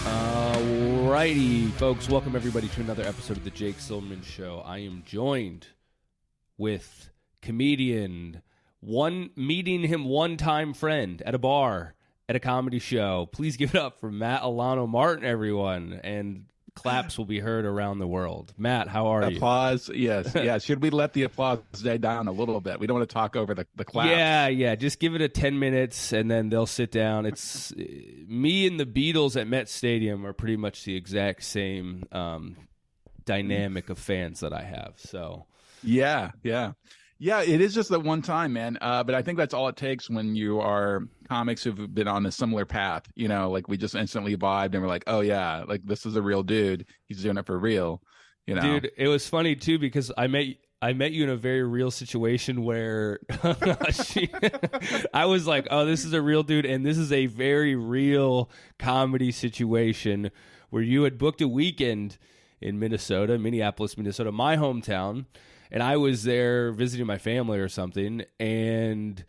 Alrighty, folks, welcome everybody to another episode of the Jake Silverman Show. I am joined with comedian, meeting him one-time friend at a bar, at a comedy show. Please give it up for Mat Alano-Martin, everyone, and claps will be heard around the world. Matt, how are you? Applause, yes. Yeah, should we let the applause die down a little bit? We don't want to talk over the claps. Yeah, just give it a 10 minutes, and then they'll sit down. It's me and the Beatles at Met Stadium are pretty much the exact same dynamic of fans that I have. So, Yeah, it is just that one time, man. But I think that's all it takes when you are comics who've been on a similar path. You know, like we just instantly vibed and we're like, oh yeah, like this is a real dude. He's doing it for real. You know, dude, it was funny too because I met you in a very real situation where I was like, oh, this is a real dude, and this is a very real comedy situation where you had booked a weekend in Minneapolis, Minnesota, my hometown. And I was there visiting my family or something, and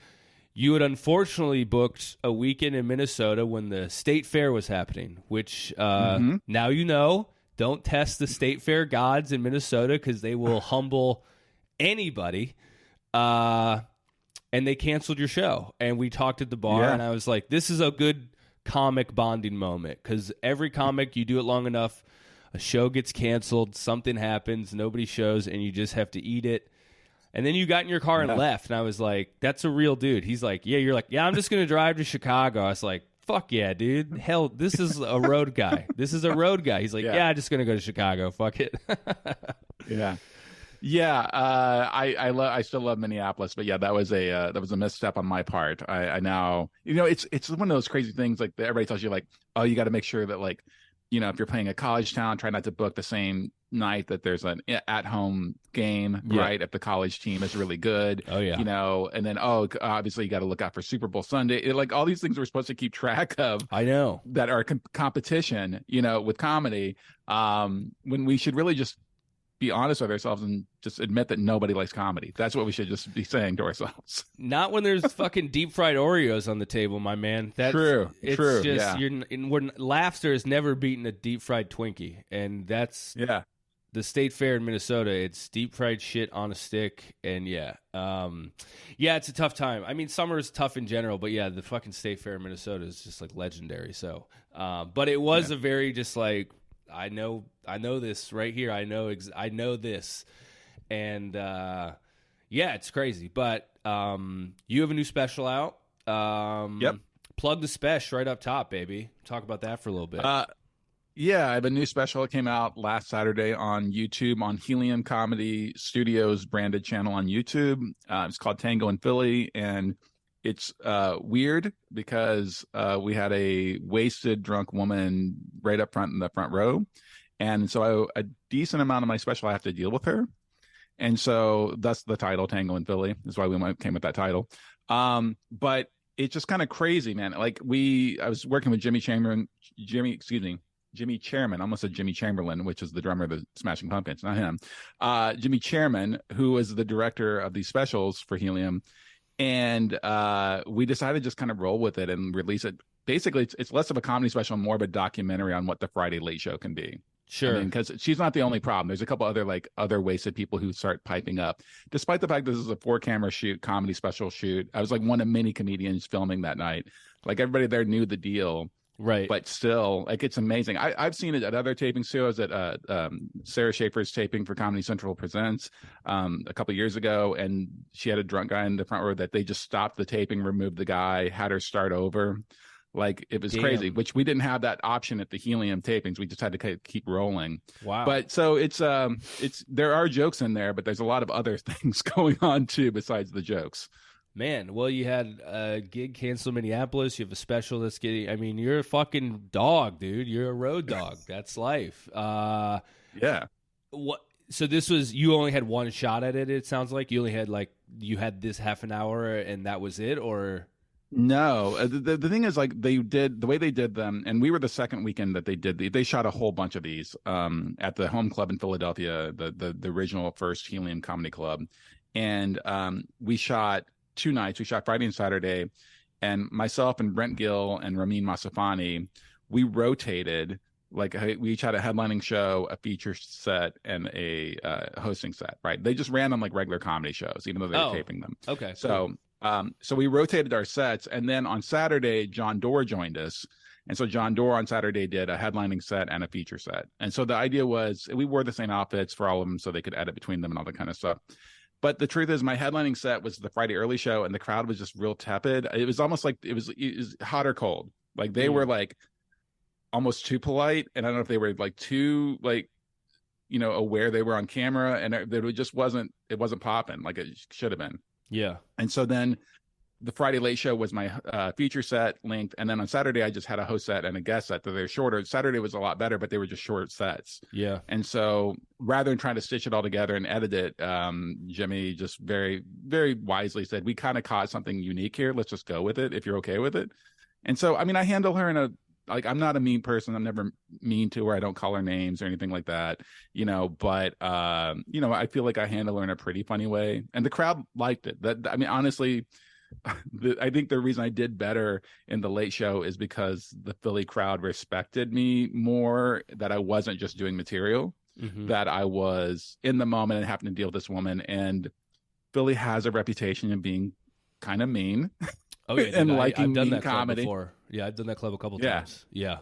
you had unfortunately booked a weekend in Minnesota when the state fair was happening, which now you know, don't test the state fair gods in Minnesota because they will humble anybody. And they canceled your show. And we talked at the bar, and I was like, this is a good comic bonding moment because every comic, you do it long enough, a show gets canceled, something happens, nobody shows, and you just have to eat it. And then you got in your car and left, and I was like, that's a real dude. He's like, yeah, you're like, yeah, I'm just going to drive to Chicago. I was like, fuck yeah, dude. Hell, this is a road guy. This is a road guy. He's like, yeah, I'm just going to go to Chicago. Fuck it. I still love Minneapolis, but yeah, that was a misstep on my part. I now, you know, it's one of those crazy things like that everybody tells you, like, oh, you got to make sure that, like, you know, if you're playing a college town, try not to book the same night that there's an at-home game, right? If the college team is really good, you know, and then obviously you got to look out for Super Bowl Sunday. Like all these things we're supposed to keep track of. I know that are competition, you know, with comedy. When we should really just be honest with ourselves and just admit that nobody likes comedy. That's what we should just be saying to ourselves. Not when there's fucking deep fried Oreos on the table, my man. That's true. It's true. Just when laughter has never beaten a deep fried Twinkie, and that's the state fair in Minnesota. It's deep fried shit on a stick, and it's a tough time. I mean, summer is tough in general, but yeah, the fucking state fair in Minnesota is just like legendary. So, but it was a very just like. I know this right here. I know this, and it's crazy. But you have a new special out. Plug the special right up top, baby. Talk about that for a little bit. I have a new special. It came out last Saturday on YouTube on Helium Comedy Studios branded channel on YouTube. It's called Tango in Philly, and it's weird because we had a wasted drunk woman right up front in the front row. And so a decent amount of my special, I have to deal with her. And so that's the title, Tango in Philly. That's why we came with that title. But it's just kind of crazy, man. Like I was working with Jimmy Chairman. I almost said Jimmy Chamberlain, which is the drummer of the Smashing Pumpkins, not him. Jimmy Chairman, who is the director of these specials for Helium. And we decided to just kind of roll with it and release it. Basically, it's less of a comedy special, more of a documentary on what the Friday Late Show can be. Sure. Because she's not the only problem. There's a couple other wasted people who start piping up. Despite the fact this is a 4-camera shoot, comedy special shoot, I was like one of many comedians filming that night. Like everybody there knew the deal. Right. But still, like, it's amazing. I've seen it at other tapings too. I was at Sarah Schaefer's taping for Comedy Central Presents a couple years ago, and she had a drunk guy in the front row that they just stopped the taping, removed the guy, had her start over. Like, it was crazy, which we didn't have that option at the Helium tapings. We just had to keep rolling. Wow. But so it's there are jokes in there, but there's a lot of other things going on too besides the jokes. Man, well, you had a gig canceled in Minneapolis. You have a special that's getting. I mean, you're a fucking dog, dude. You're a road dog. That's life. Yeah. What? So this was, you only had one shot at it. It sounds like you only had you had this half an hour and that was it, or? No, the thing is, like, they did the way they did them, and we were the second weekend that they shot a whole bunch of these at the home club in Philadelphia, the original first Helium Comedy Club, and we shot 2 nights. We shot Friday and Saturday, and myself and Brent Gill and Ramin Masafani, we rotated. Like, we each had a headlining show, a feature set, and a hosting set. Right? They just ran them like regular comedy shows, even though they were taping them. Okay. So. Cool. So we rotated our sets, and then on Saturday, John Doerr joined us. And so John Doerr on Saturday did a headlining set and a feature set. And so the idea was we wore the same outfits for all of them so they could edit between them and all that kind of stuff. But the truth is, my headlining set was the Friday early show, and the crowd was just real tepid. It was almost like it was hot or cold. Like, they were like almost too polite, and I don't know if they were like too like, aware they were on camera, and it just wasn't popping like it should have been. Yeah. And so then the Friday late show was my feature set length. And then on Saturday, I just had a host set and a guest set that they're shorter. Saturday was a lot better, but they were just short sets. Yeah. And so rather than trying to stitch it all together and edit it, Jimmy just very, very wisely said, we kind of caught something unique here. Let's just go with it if you're okay with it. And so, I mean, I handle her in a, like, I'm not a mean person. I'm never mean to her. I don't call her names or anything like that, but, I feel like I handle her in a pretty funny way, and the crowd liked it. I mean, honestly, I think the reason I did better in the late show is because the Philly crowd respected me more, that I wasn't just doing material, that I was in the moment and happened to deal with this woman. And Philly has a reputation of being kind of mean. Oh yeah, and I've done that comedy club before. Yeah, I've done that club a couple times. Yeah.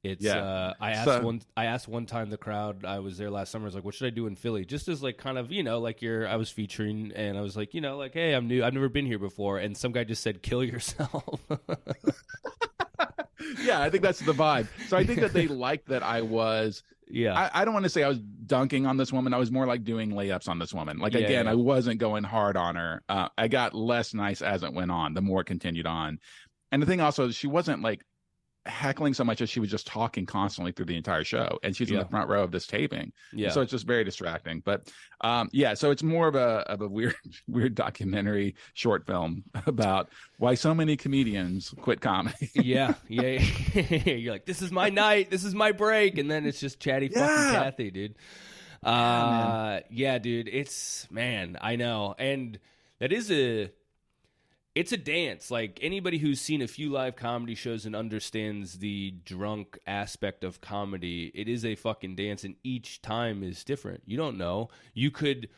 It's I asked one time the crowd, I was there last summer, I was like, what should I do in Philly? Just as like kind of, like I was featuring, and I was like, like, hey, I'm new, I've never been here before, and some guy just said, kill yourself. Yeah, I think that's the vibe. So I think that they liked that I was. Yeah. I don't want to say I was dunking on this woman. I was more like doing layups on this woman. Like, again, I wasn't going hard on her. I got less nice as it went on, the more it continued on. And the thing also is, she wasn't like heckling so much as she was just talking constantly through the entire show, and she's in the front row of this taping. So it's just very distracting. But so it's more of a weird documentary short film about why so many comedians quit comedy. yeah You're like, this is my night, this is my break, and then it's just chatty fucking Kathy, dude. Dude, it's, man, I know. And that is it's a dance. Like, anybody who's seen a few live comedy shows and understands the drunk aspect of comedy, it is a fucking dance, and each time is different. You don't know. You could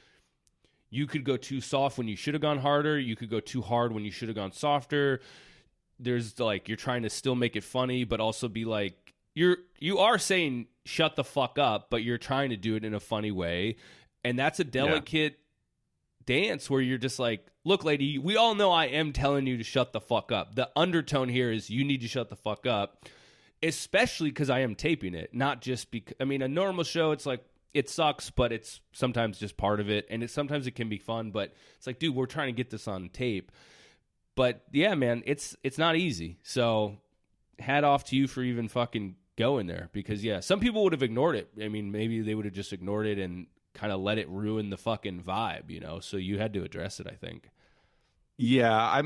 go too soft when you should have gone harder. You could go too hard when you should have gone softer. There's like, you're trying to still make it funny, but also be like, you are saying shut the fuck up, but you're trying to do it in a funny way. And that's a delicate dance where you're just like, look, lady, we all know I am telling you to shut the fuck up. The undertone here is you need to shut the fuck up, especially because I am taping it, not just because, I mean, a normal show, it's like, it sucks, but it's sometimes just part of it, and sometimes it can be fun, but it's like, dude, we're trying to get this on tape. But yeah, man, it's not easy. So hat off to you for even fucking going there, because some people would have ignored it. I mean, maybe they would have just ignored it and kind of let it ruin the fucking vibe, so you had to address it, I think. Yeah,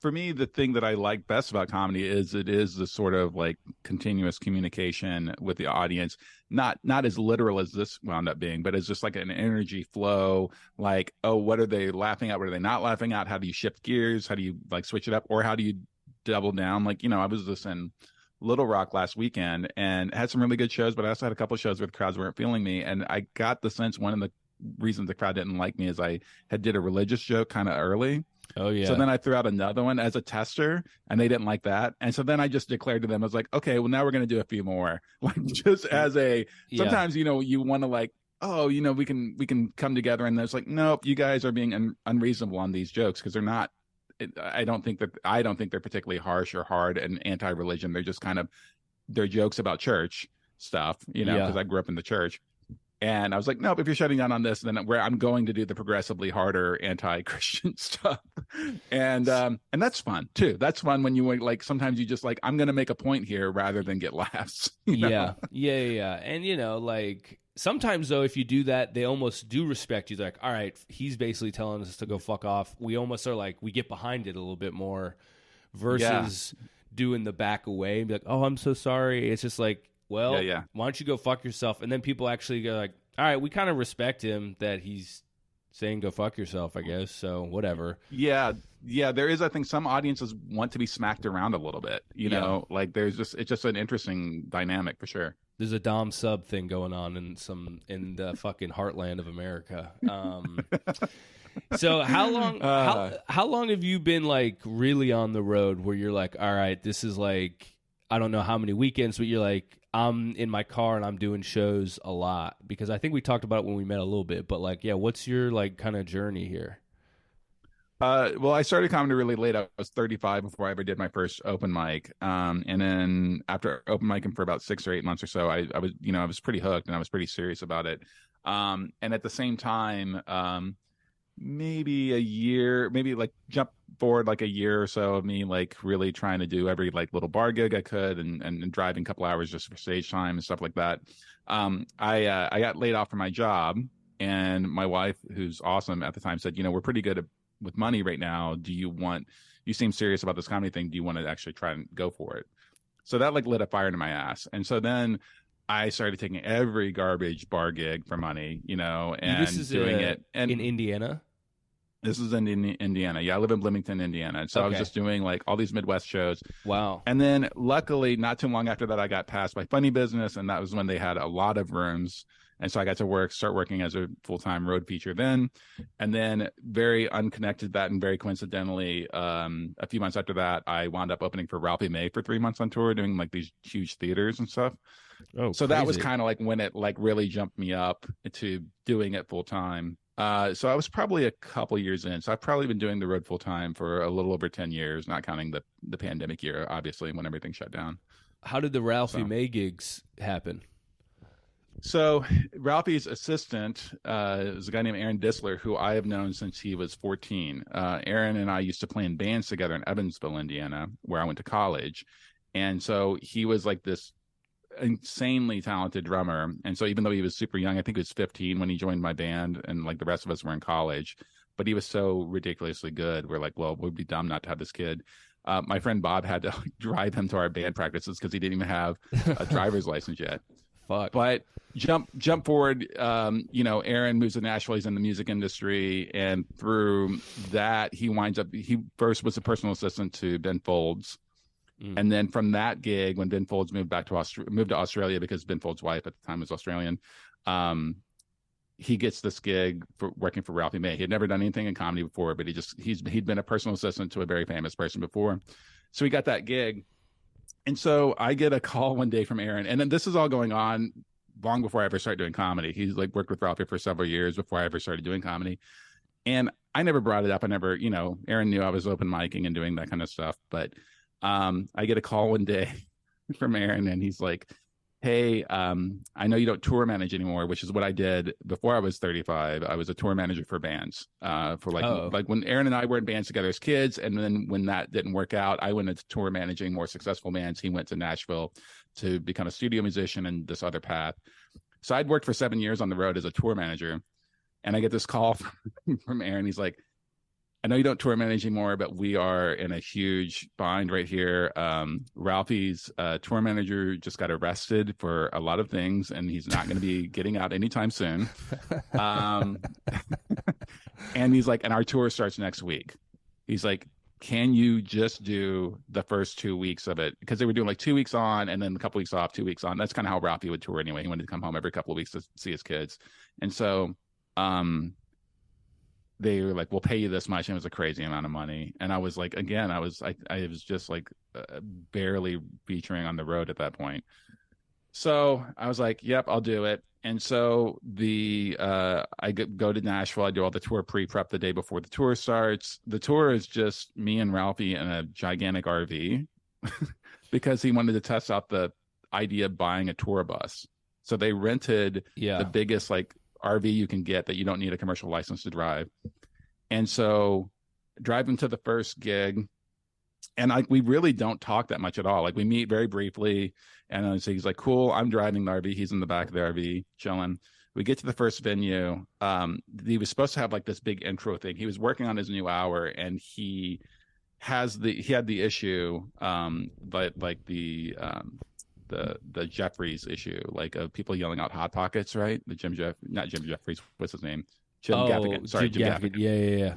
for me, the thing that I like best about comedy is it is the sort of like continuous communication with the audience, not as literal as this wound up being, but it's just like an energy flow. Like, oh, what are they laughing at? What are they not laughing at? How do you shift gears? How do you like switch it up? Or how do you double down? Like, I was just in Little Rock last weekend and had some really good shows, but I also had a couple of shows where the crowds weren't feeling me. And I got the sense one of the reasons the crowd didn't like me is I did a religious joke kind of early. Oh, yeah. So then I threw out another one as a tester, and they didn't like that. And so then I just declared to them, I was like, okay, well, now we're going to do a few more. Like, just as sometimes, you want to like, oh, we can come together. And there's like, nope, you guys are being unreasonable on these jokes because they're not. I don't think they're particularly harsh or hard and anti-religion. They're just kind of, they're jokes about church stuff, because I grew up in the church. And I was like, nope, if you're shutting down on this, then I'm going to do the progressively harder anti-Christian stuff. And that's fun too. That's fun when you like, sometimes you just like, I'm going to make a point here rather than get laughs. Yeah. And like sometimes though, if you do that, they almost do respect you. They're like, all right, he's basically telling us to go fuck off. We almost are like, we get behind it a little bit more Yeah. versus doing the back away and be like, oh, I'm so sorry. It's just like, well, Yeah. why don't you go fuck yourself? And then people actually go like, all right, we kind of respect him that he's saying go fuck yourself, I guess. So whatever. Yeah. Yeah. There is, I think some audiences want to be smacked around a little bit, you Yeah. know, like it's just an interesting dynamic for sure. There's a Dom sub thing going on in the fucking heartland of America. So how long have you been like really on the road where you're like, all right, this is like, I don't know how many weekends, but you're like, I'm in my car and I'm doing shows a lot? Because I think we talked about it when we met a little bit, but like, yeah, what's your like kind of journey here? Well, I started comedy really late. I was 35 before I ever did my first open mic. And then after open micing for about 6 or 8 months or so, I was, you know, I was pretty hooked and I was pretty serious about it. And at the same time, maybe a year, maybe like jump forward like a year or so of me like really trying to do every like little bar gig I could and driving a couple hours just for stage time and stuff like that. I got laid off from my job, and my wife, who's awesome at the time, said, you know, we're pretty good with money right now. You seem serious about this comedy thing. Do you want to actually try and go for it? So that like lit a fire into my ass. And so then I started taking every garbage bar gig for money, you know, and This is doing it. And in Indiana. this is in Indiana. Yeah, I live in Bloomington, Indiana. And so I was just doing like all these Midwest shows. Wow. And then luckily, not too long after that, I got passed by Funny Business. And that was when they had a lot of rooms. And so I got to start working as a full-time road feature then. And then very unconnected that and very coincidentally, a few months after that, I wound up opening for Ralphie May for 3 months on tour, doing like these huge theaters and stuff. Oh, so crazy. that was kind of like when it like really jumped me up to doing it full time. So I was probably a couple years in. So I've probably been doing the road full time for a little over 10 years, not counting the pandemic year, obviously, when everything shut down. How did the Ralphie May gigs happen? So Ralphie's assistant is a guy named Aaron Disler, who I have known since he was 14. Aaron and I used to play in bands together in Evansville, Indiana, where I went to college. And so he was like this insanely talented drummer. And so even though he was super young, I think he was 15 when he joined my band, and like the rest of us were in college, but he was so ridiculously good. We're like, well, we'd be dumb not to have this kid. My friend Bob had to drive him to our band practices because he didn't even have a driver's license yet. Fuck. But jump forward, you know, Aaron moves to Nashville. He's in the music industry, and through that, he first was a personal assistant to Ben Folds. And then from that gig, when Ben Folds moved to Australia because Ben Folds' wife at the time was Australian, he gets this gig for working for Ralphie May. He had never done anything in comedy before, but he'd been a personal assistant to a very famous person before, so he got that gig. And so I get a call one day from Aaron, and then this is all going on long before I ever started doing comedy. He's like worked with Ralphie for several years before I ever started doing comedy, and I never brought it up. I never, you know, Aaron knew I was open micing and doing that kind of stuff, but I get a call one day from Aaron, and he's like, hey, I know you don't tour manage anymore, which is what I did before I was 35. I was a tour manager for bands for like when Aaron and I were in bands together as kids. And then when that didn't work out, I went into tour managing more successful bands. He went to Nashville to become a studio musician and this other path. So I'd worked for 7 years on the road as a tour manager. And I get this call from Aaron. He's like, I know you don't tour manage anymore, but we are in a huge bind right here. Ralphie's tour manager just got arrested for a lot of things, and he's not going to be getting out anytime soon. And he's like, and our tour starts next week. He's like, can you just do the first 2 weeks of it? Because they were doing like 2 weeks on and then a couple weeks off, 2 weeks on. That's kind of how Ralphie would tour anyway. He wanted to come home every couple of weeks to see his kids. And so they were like, we'll pay you this much. And it was a crazy amount of money. And I was like, again, I was just like barely featuring on the road at that point. So I was like, yep, I'll do it. And so I go to Nashville. I do all the tour pre-prep the day before the tour starts. The tour is just me and Ralphie in a gigantic RV because he wanted to test out the idea of buying a tour bus. So they rented the biggest like RV you can get that you don't need a commercial license to drive. And so driving to the first gig, and like we really don't talk that much at all. Like we meet very briefly, and so he's like, cool, I'm driving the RV, he's in the back of the RV chilling. We get to the first venue. He was supposed to have like this big intro thing. He was working on his new hour, and he he had the issue, but like the Jeffries issue, like of people yelling out hot pockets, right? Not Jim Jeffries, what's his name? Jim Gaffigan. Sorry, Jim Gaffigan. Yeah.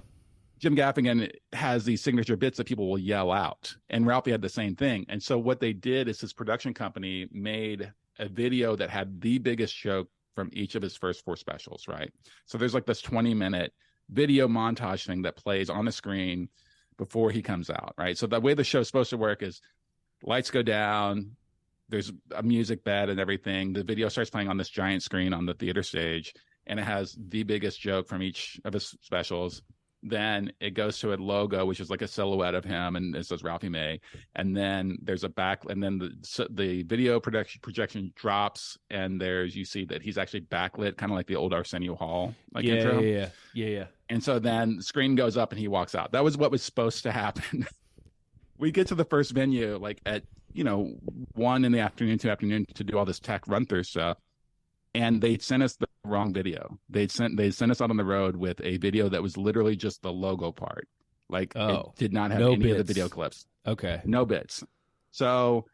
Jim Gaffigan has these signature bits that people will yell out, and Ralphie had the same thing. And so what they did is his production company made a video that had the biggest joke from each of his first 4 specials, right? So there's like this 20-minute video montage thing that plays on the screen before he comes out, right? So the way the show's supposed to work is lights go down, there's a music bed and everything. The video starts playing on this giant screen on the theater stage, and it has the biggest joke from each of his specials. Then it goes to a logo, which is like a silhouette of him, and it says Ralphie May. And then there's a back, and then the video projection drops, and you see that he's actually backlit, kind of like the old Arsenio Hall intro. Yeah. And so then the screen goes up, and he walks out. That was what was supposed to happen. We get to the first venue like at 1 in the afternoon, 2 afternoon to do all this tech run through stuff. And they sent us the wrong video. They sent us out on the road with a video that was literally just the logo part. Like it did not have any of the video clips. Okay. No bits. So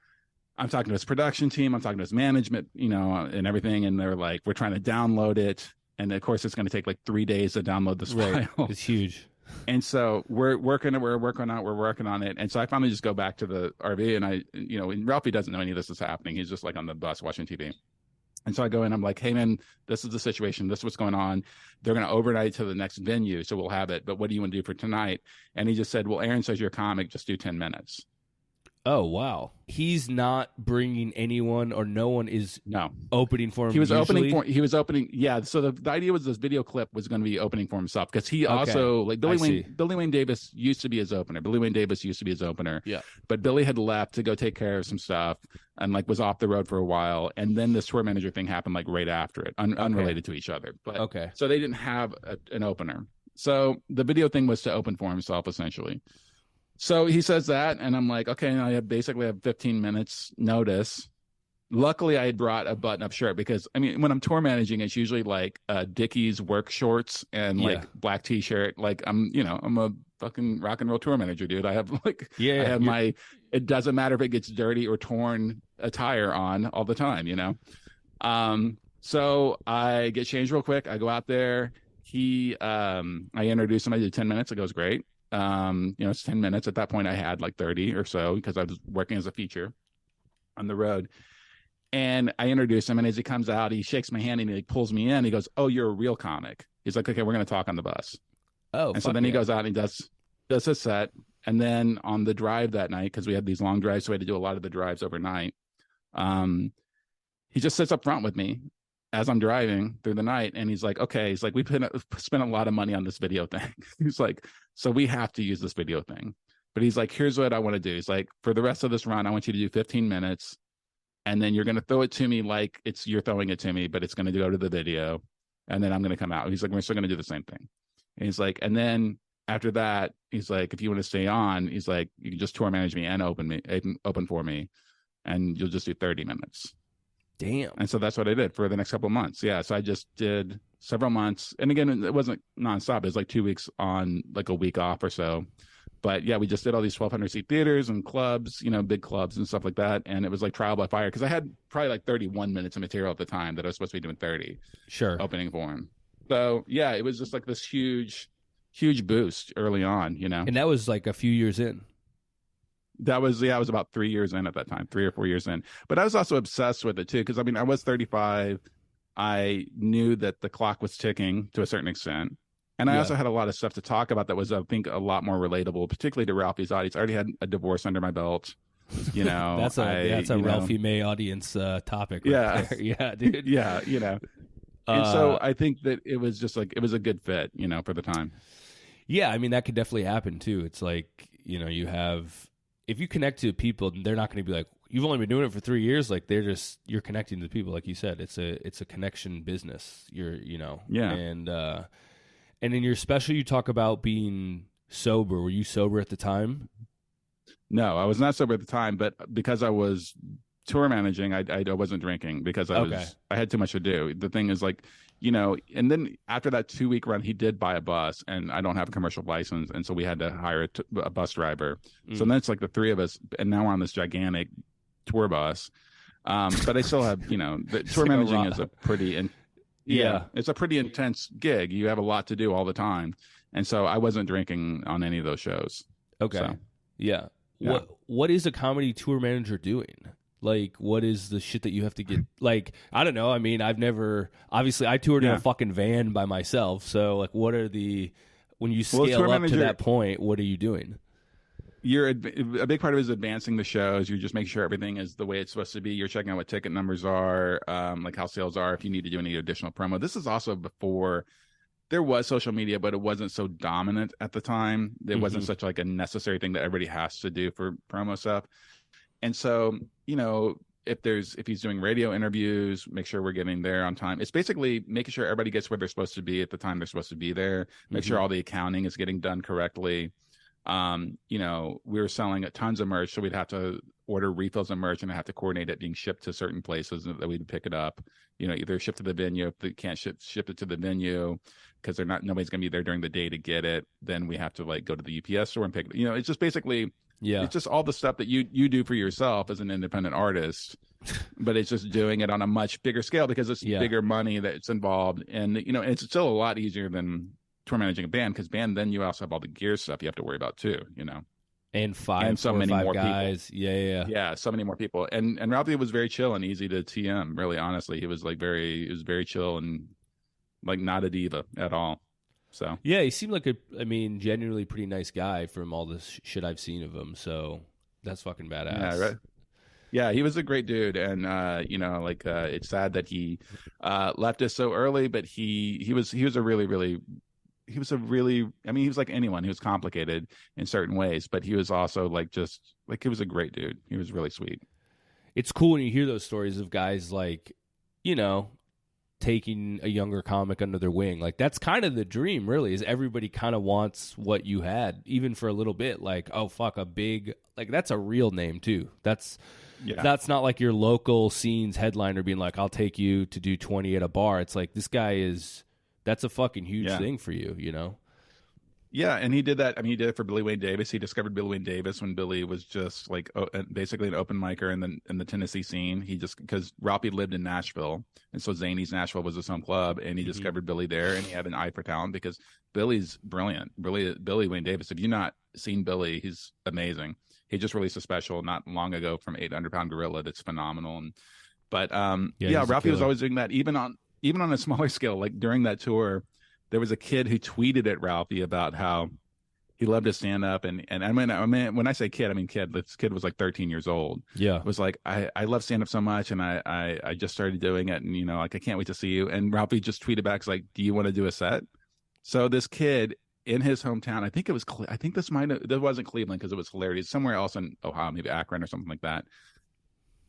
I'm talking to his production team. I'm talking to his management, and everything. And they're like, we're trying to download it. And of course, it's going to take like 3 days to download this file. It's huge. And so we're working on it. And so I finally just go back to the RV, and and Ralphie doesn't know any of this is happening. He's just like on the bus watching TV. And so I go in, I'm like, hey man, this is the situation. This is what's going on. They're going to overnight to the next venue. So we'll have it. But what do you want to do for tonight? And he just said, well, Aaron says you're a comic, just do 10 minutes. Oh, wow. He's not bringing anyone, or no one is opening for him. He was opening. Yeah. So the idea was this video clip was going to be opening for himself, because he also, like Billy Wayne Davis used to be his opener. Yeah. But Billy had left to go take care of some stuff and like was off the road for a while. And then this tour manager thing happened like right after it, unrelated to each other. But so they didn't have an opener. So the video thing was to open for himself essentially. So he says that, and I'm like, okay, I basically have 15 minutes notice. Luckily, I had brought a button-up shirt, because, I mean, when I'm tour managing, it's usually like Dickies work shorts and like black T-shirt. Like I'm a fucking rock and roll tour manager, dude. I have it doesn't matter if it gets dirty or torn attire on all the time, So I get changed real quick. I go out there. I introduce him. I did 10 minutes. It goes great. It's 10 minutes. At that point I had like 30 or so, because I was working as a feature on the road. And I introduce him, and as he comes out, he shakes my hand and he like pulls me in. He goes, oh, you're a real comic. He's like, okay, we're going to talk on the bus. Oh, and so then he goes out and he does his set. And then on the drive that night, because we had these long drives, so we had to do a lot of the drives overnight. He just sits up front with me as I'm driving through the night, and he's like, okay, we spent a lot of money on this video thing. He's like, so we have to use this video thing. But he's like, here's what I want to do. He's like, for the rest of this run, I want you to do 15 minutes, and then you're going to throw it to me like you're throwing it to me, but it's going to go to the video, and then I'm going to come out. He's like, we're still going to do the same thing. And he's like, and then after that, he's like, if you want to stay on, he's like, you can just tour manage me and open for me, and you'll just do 30 minutes. Damn. And so that's what I did for the next couple of months. Yeah. So I just did several months. And again, it wasn't nonstop. It was like 2 weeks on, like a week off or so. But yeah, we just did all these 1,200 seat theaters and clubs, big clubs and stuff like that. And it was like trial by fire, because I had probably like 31 minutes of material at the time that I was supposed to be doing 30. Sure. Opening for him. So yeah, it was just like this huge boost early on, And that was like a few years in. I was about 3 years in at that time, 3 or 4 years in. But I was also obsessed with it too, because I mean, I was 35. I knew that the clock was ticking to a certain extent. And I also had a lot of stuff to talk about that was, I think, a lot more relatable, particularly to Ralphie's audience. I already had a divorce under my belt. That's a Ralphie May audience topic. Right there. Yeah, dude. Yeah, And so I think that it was just like, it was a good fit, for the time. Yeah, I mean, that could definitely happen too. It's like, you have, if you connect to people, they're not going to be like, you've only been doing it for 3 years. Like you're connecting to people. Like you said, it's a connection business. And in your special, you talk about being sober. Were you sober at the time? No, I was not sober at the time, but because I was tour managing, I wasn't drinking, because I had too much to do. The thing is, like, and then after that 2-week run, he did buy a bus, and I don't have a commercial license. And so we had to hire a bus driver. So then it's like the three of us, and now we're on this gigantic tour bus. But I still have, the tour managing is a pretty, it's a pretty intense gig. You have a lot to do all the time. And so I wasn't drinking on any of those shows. Okay. So, yeah. What is a comedy tour manager doing? Like, what is the shit that you have to get? Like, I don't know. I mean, obviously I toured in a fucking van by myself. So like, when you scale up to that point, what are you doing? A big part of it is advancing the shows. You just make sure everything is the way it's supposed to be. You're checking out what ticket numbers are, like how sales are, if you need to do any additional promo. This is also before there was social media, but it wasn't so dominant at the time. It wasn't such like a necessary thing that everybody has to do for promo stuff. And so, if he's doing radio interviews, make sure we're getting there on time. It's basically making sure everybody gets where they're supposed to be at the time they're supposed to be there. Make sure all the accounting is getting done correctly. We were selling tons of merch, so we'd have to order refills of merch and have to coordinate it being shipped to certain places that we'd pick it up. Either ship to the venue. If they can't ship it to the venue because nobody's going to be there during the day to get it, then we have to like go to the UPS store and pick it. It's just basically. Yeah, it's just all the stuff that you do for yourself as an independent artist, but it's just doing it on a much bigger scale because it's bigger money that's involved, and it's still a lot easier than tour managing a band because then you also have all the gear stuff you have to worry about too, and so many more guys, people. Yeah, so many more people, and Ralphie was very chill and easy to TM. Really, honestly, he was very chill and like not a diva at all. So yeah, he seemed like genuinely pretty nice guy from all the shit I've seen of him. So that's fucking badass. Yeah, right. Yeah, he was a great dude, and it's sad that he left us so early. But he was a really he was like anyone. He was complicated in certain ways, but he was also he was a great dude. He was really sweet. It's cool when you hear those stories of guys like, taking a younger comic under their wing. Like that's kind of the dream, really, is everybody kind of wants what you had, even for a little bit. Like, oh fuck, that's a real name too. That's not like your local scenes headliner being like, I'll take you to do 20 at a bar. It's like, this guy that's a fucking huge thing for you, Yeah, and he did that. He did it for Billy Wayne Davis. He discovered Billy Wayne Davis when Billy was just like basically an open micer in the Tennessee scene. Because Ralphie lived in Nashville, and so Zany's Nashville was his home club, and he discovered Billy there, and he had an eye for talent because Billy's brilliant. Billy Wayne Davis. If you've not seen Billy, he's amazing. He just released a special not long ago from 800 Pound Gorilla that's phenomenal. Ralphie was always doing that, even on a smaller scale. Like during that tour, there was a kid who tweeted at Ralphie about how he loved to stand up. And I mean, when I say kid, I mean kid. This kid was like 13 years old. Yeah. It was like, I love stand up so much. And I just started doing it. And, I can't wait to see you. And Ralphie just tweeted back, like, do you want to do a set? So this kid in his hometown, this wasn't Cleveland because it was hilarious. Somewhere else in Ohio, maybe Akron or something like that.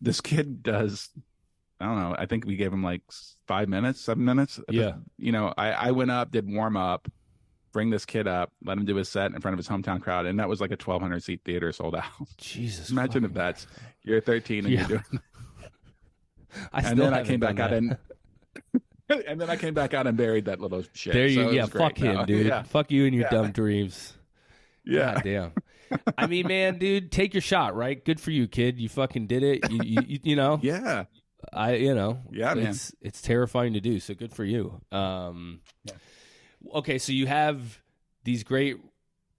This kid does, I don't know. I think we gave him like 5 minutes, 7 minutes. Yeah. I went up, did warm up, bring this kid up, let him do his set in front of his hometown crowd. And that was like a 1,200 seat theater sold out. Jesus. Imagine if you're 13 and you're doing and then I came back out and then I came back out and buried that little shit. There you fuck him, dude. Yeah. Fuck you and your dumb dreams. Yeah. God damn. I mean, man, dude, take your shot, right? Good for you, kid. You fucking did it. You know. Yeah. Man. It's terrifying to do, so good for you. Okay, so you have these great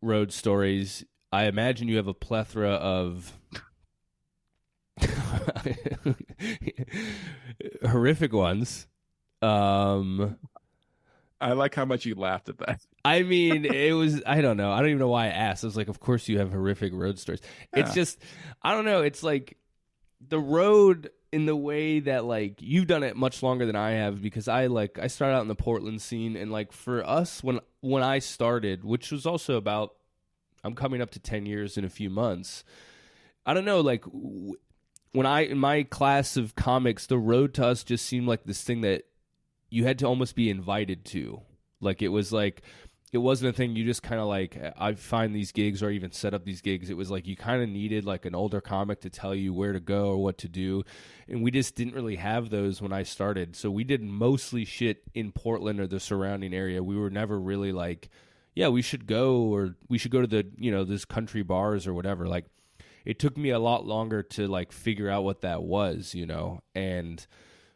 road stories. I imagine you have a plethora of horrific ones. I like how much you laughed at that. I mean, I don't know. I don't even know why I asked. I was like, of course you have horrific road stories. Yeah. It's just, I don't know. It's like the road in the way that, like, you've done it much longer than I have, because I started out in the Portland scene, and like for us, when I started, which was also about, I'm coming up to 10 years in a few months. I don't know, like in my class of comics, the road to us just seemed like this thing that you had to almost be invited to. Like, it was like, it wasn't a thing you just kind of like, I find these gigs or even set up these gigs. It was like you kind of needed like an older comic to tell you where to go or what to do. And we just didn't really have those when I started. So we did mostly shit in Portland or the surrounding area. We were never really like, yeah, we should go, or we should go to the, this country bars or whatever. Like, it took me a lot longer to like figure out what that was, and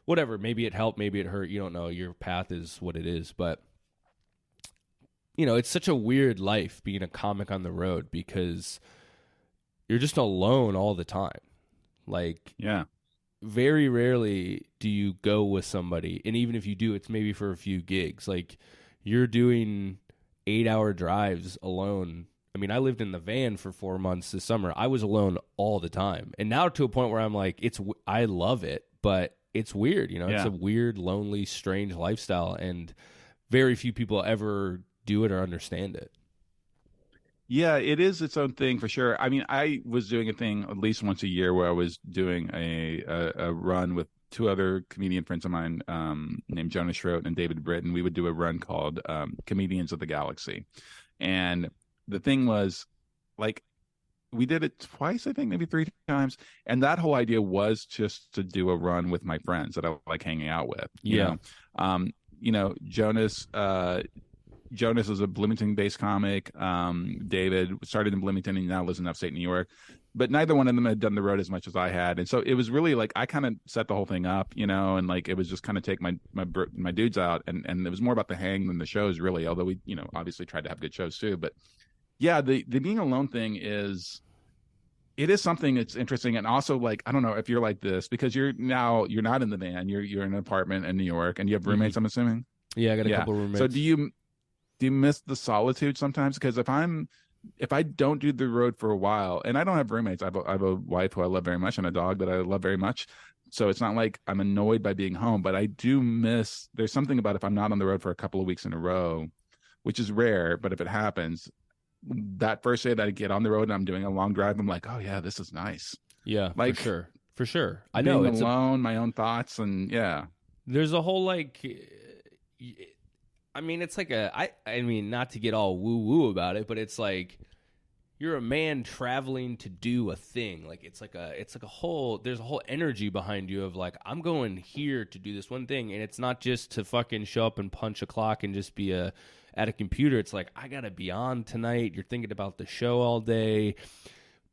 whatever. Maybe it helped, maybe it hurt. You don't know. Your path is what it is. But it's such a weird life being a comic on the road because you're just alone all the time. Like, Yeah. very rarely do you go with somebody. And even if you do, it's maybe for a few gigs. Like, you're doing 8-hour drives alone. I mean, I lived in the van for 4 months this summer. I was alone all the time. And now to a point where I'm like, I love it, but it's weird. It's a weird, lonely, strange lifestyle. And very few people ever do it or understand it. Yeah, it is its own thing for sure. I mean, I was doing a thing at least once a year where I was doing a run with two other comedian friends of mine, named Jonas Schroet and David Britton. We would do a run called Comedians of the Galaxy. And the thing was, like, we did it twice, I think, maybe 3 times. And that whole idea was just to do a run with my friends that I like hanging out with. You know, Jonas is a Bloomington-based comic. David started in Bloomington and now lives in upstate New York. But neither one of them had done the road as much as I had. And so it was really like I kind of set the whole thing up, and like it was just kind of take my dudes out. And it was more about the hang than the shows, really, although we, obviously tried to have good shows too. But yeah, the being alone thing is something that's interesting. And also, like, I don't know if you're like this because you're not in the van, you're in an apartment in New York and you have roommates, I'm assuming. Yeah, I got a couple roommates. So do you miss the solitude sometimes? Because if I don't do the road for a while, and I don't have roommates, I have a wife who I love very much and a dog that I love very much. So it's not like I'm annoyed by being home, but I do miss, there's something about if I'm not on the road for a couple of weeks in a row, which is rare, but if it happens, that first day that I get on the road and I'm doing a long drive, I'm like, oh yeah, this is nice. Yeah, like, for sure. I know, being alone, my own thoughts, and there's a whole like, I mean, it's like I mean, not to get all woo-woo about it, but it's like you're a man traveling to do a thing. Like it's like a whole, there's a whole energy behind you of like, I'm going here to do this one thing. And it's not just to fucking show up and punch a clock and just be at a computer. It's like, I got to be on tonight. You're thinking about the show all day,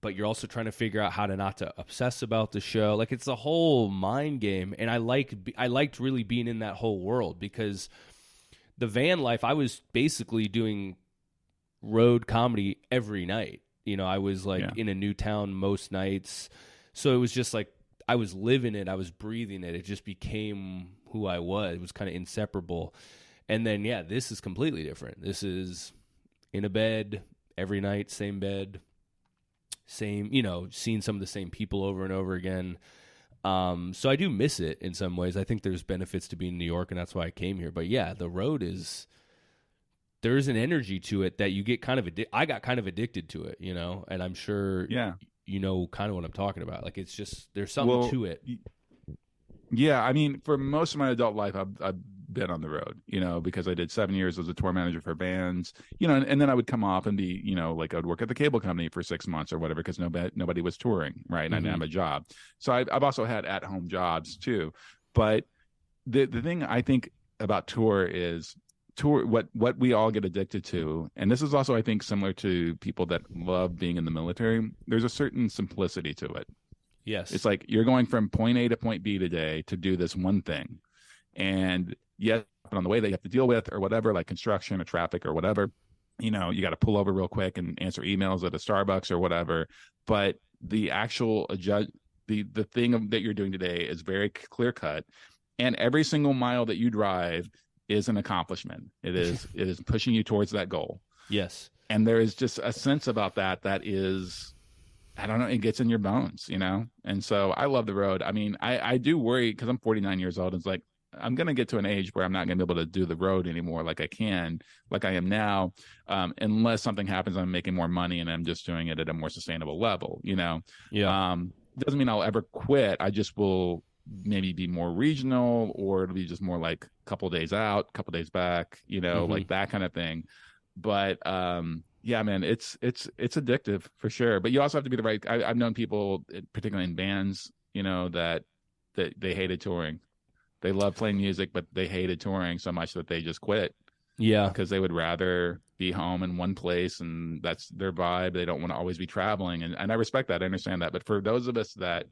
but you're also trying to figure out how to not to obsess about the show. Like it's a whole mind game. And I liked really being in that whole world because the van life, I was basically doing road comedy every night. I was like in a new town most nights. So it was just like I was living it. I was breathing it. It just became who I was. It was kind of inseparable. And then, this is completely different. This is in a bed every night, same bed, same, seeing some of the same people over and over again. So I do miss it in some ways. I think there's benefits to being in New York, and that's why I came here. But the road there's an energy to it that you get kind of I got kind of addicted to it, and I'm sure you know kind of what I'm talking about. Like it's just there's something to it. Yeah, I mean, for most of my adult life, I've been on the road, because I did 7 years as a tour manager for bands, and then I would come off and be, like I'd work at the cable company for 6 months or whatever because nobody was touring, right? And I didn't have a job. So I've also had at-home jobs too. But the thing I think about tour is what we all get addicted to, and this is also I think similar to people that love being in the military, there's a certain simplicity to it. Yes, it's like you're going from point A to point B today to do this one thing, and on the way that you have to deal with or whatever, like construction or traffic or whatever, you got to pull over real quick and answer emails at a Starbucks or whatever. But the actual the thing that you're doing today is very clear cut, and every single mile that you drive is an accomplishment. It is pushing you towards that goal. Yes. And there is just a sense about that is, I don't know, it gets in your bones, And so I love the road. I mean, I do worry because I'm 49 years old. It's like, I'm going to get to an age where I'm not going to be able to do the road anymore like I am now, unless something happens, I'm making more money and I'm just doing it at a more sustainable level, Yeah. Doesn't mean I'll ever quit. I just will maybe be more regional, or it'll be just more like a couple days out, couple days back, like that kind of thing. But yeah, man, it's addictive for sure. But you also have to be the right. I've known people, particularly in bands, that they hated touring. They love playing music, but they hated touring so much that they just quit Yeah. because they would rather be home in one place, and that's their vibe. They don't want to always be traveling, and I respect that. I understand that. But for those of us that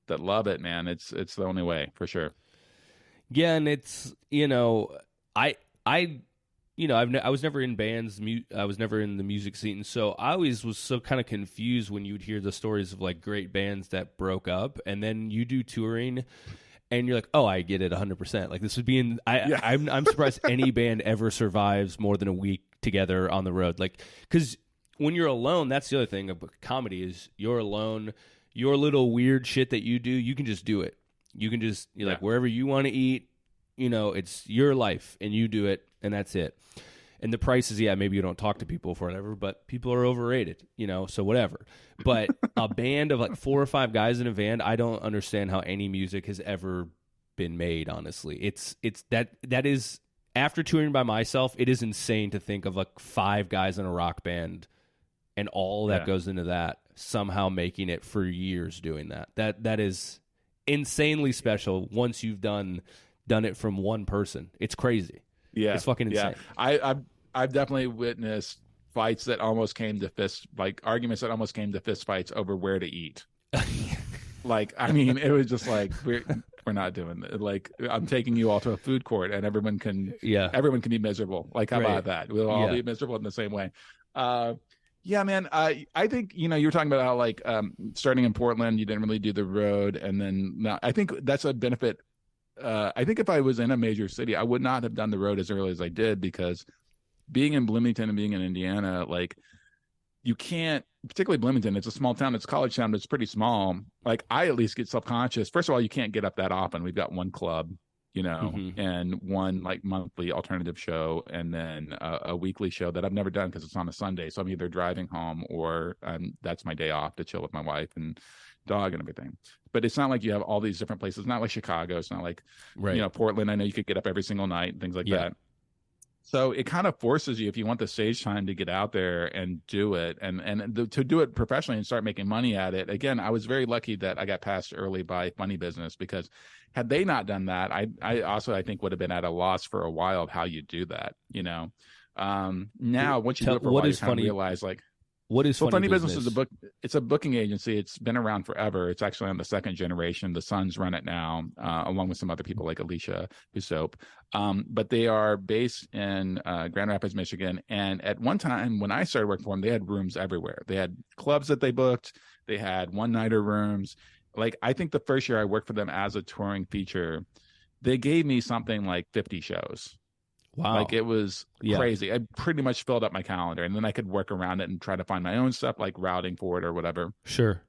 love it, man, it's the only way for sure. Yeah, and it's I I was never in bands. I was never in the music scene, so I always was so kind of confused when you would hear the stories of like great bands that broke up, and then you do touring, and you're like, oh, I get it 100%. Like this would be in. I'm surprised any band ever survives more than a week together on the road. Like because when you're alone, that's the other thing about comedy is you're alone. Your little weird shit that you do, you can just do it. You can just like wherever you want to eat, it's your life and you do it and that's it. And the price is, maybe you don't talk to people for whatever, but people are overrated, so whatever. But a band of like 4 or 5 guys in a van, I don't understand how any music has ever been made, honestly. It's that is after touring by myself, it is insane to think of like 5 guys in a rock band and all that goes into that, somehow making it for years doing that. That is insanely special once you've done it from one person. It's crazy. Yeah, it's fucking insane. I've definitely witnessed fights that almost came to arguments that almost came to fist fights over where to eat. Like, I mean, it was just like we're not doing it. Like, I'm taking you all to a food court, and everyone can be miserable. Like, how about that? We'll all be miserable in the same way. Yeah, man. I think you were talking about how like starting in Portland, you didn't really do the road, and then now I think that's a benefit. I think if I was in a major city, I would not have done the road as early as I did because being in Bloomington and being in Indiana, like you can't, particularly Bloomington, it's a small town, it's a college town, but it's pretty small. Like I at least get self-conscious. First of all, you can't get up that often. We've got one club, and one like monthly alternative show, and then a weekly show that I've never done because it's on a Sunday. So I'm either driving home or that's my day off to chill with my wife and dog and everything. But it's not like you have all these different places. It's not like Chicago. It's not like Portland. I know you could get up every single night and things like that. So it kind of forces you, if you want the stage time, to get out there and do it, and to do it professionally and start making money at it. Again, I was very lucky that I got passed early by Funny Business, because had they not done that, I also I think would have been at a loss for a while of how you do that. Now once you do it for a while, you kind of realize like. What is Funny Business is it's a booking agency. It's been around forever. It's actually on the 2nd generation. The sons run it now, along with some other people like Alicia Hussope. But they are based in Grand Rapids, Michigan. And at one time when I started working for them, they had rooms everywhere. They had clubs that they booked. They had one-nighter rooms. Like I think the first year I worked for them as a touring feature, they gave me something like 50 shows. Wow. Like it was crazy. I pretty much filled up my calendar, and then I could work around it and try to find my own stuff, like routing for it or whatever. Sure.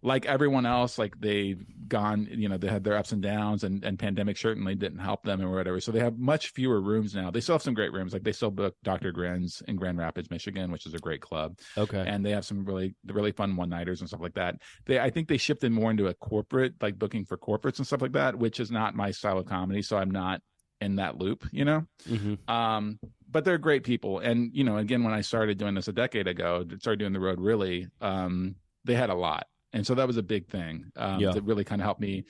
Like everyone else, like they've gone, they had their ups and downs, and pandemic certainly didn't help them or whatever. So they have much fewer rooms now. They still have some great rooms. Like they still book Dr. Gren's in Grand Rapids, Michigan, which is a great club. Okay. And they have some really fun one-nighters and stuff like that. I think they shifted more into a corporate, like booking for corporates and stuff like that, which is not my style of comedy. So I'm not in that loop, but they're great people. And, again, when I started doing this a decade ago, started doing the road really, they had a lot. And so that was a big thing that really kind of helped me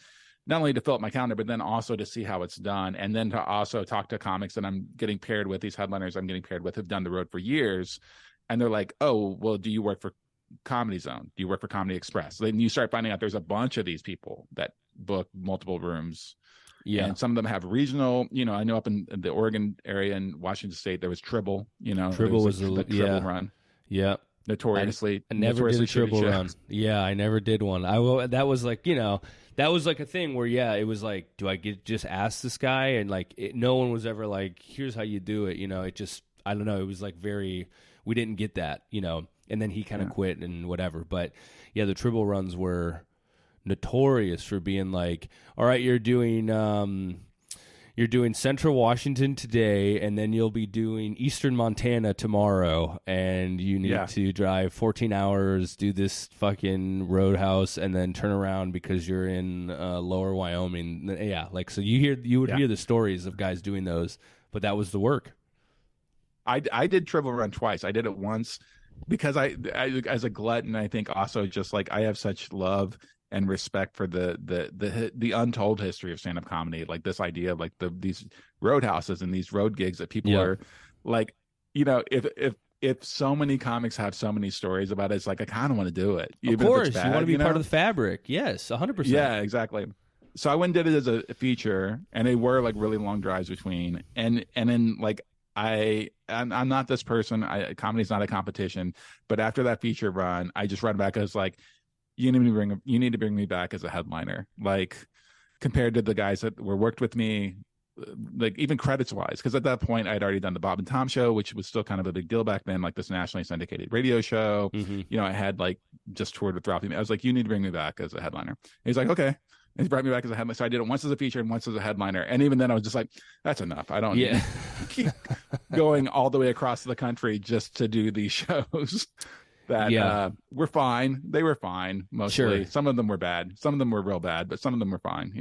not only to fill up my calendar, but then also to see how it's done. And then to also talk to comics that I'm getting paired with, these headliners I'm getting paired with, have done the road for years. And they're like, oh, well, do you work for Comedy Zone? Do you work for Comedy Express? Then you start finding out there's a bunch of these people that book multiple rooms. Yeah. And some of them have regional, I know up in the Oregon area and Washington State, there was Tribble, Tribble was the Tribble run. Yeah. Notoriously. I never did a Tribble run. Yeah, I never did one. That was like, that was like a thing where, it was like, do I just ask this guy? And like, no one was ever like, here's how you do it. It just, I don't know. It was like we didn't get that, and then he kind of quit and whatever. But yeah, the Tribble runs were notorious for being like, all right, you're doing Central Washington today, and then you'll be doing Eastern Montana tomorrow, and you need to drive 14 hours, do this fucking roadhouse, and then turn around because you're in Lower Wyoming. Yeah, like so you would hear the stories of guys doing those, but that was the work. I did Triple Run twice. I did it once because I as a glutton, I think also just like I have such love and respect for the untold history of stand-up comedy, like this idea of like these roadhouses and these road gigs that people are like, if so many comics have so many stories about it, it's like I kind of want to do it. Of course, you want to be part of the fabric. Yes, 100%. Yeah, exactly. So I went and did it as a feature, and they were like really long drives between, and then like I'm not this person. Comedy's not a competition, but after that feature run, I just run back as like, you need to bring me back as a headliner, like compared to the guys that were worked with me, like even credits wise, because at that point I'd already done the Bob and Tom show, which was still kind of a big deal back then, like this nationally syndicated radio show. I had like just toured with Ralphie May. I was like, you need to bring me back as a headliner. And he's like, okay. And he brought me back as a headliner. So I did it once as a feature and once as a headliner. And even then I was just like, that's enough. I don't need to keep going all the way across the country just to do these shows that were fine. They were fine mostly. Sure. Some of them were bad. Some of them were real bad, but some of them were fine,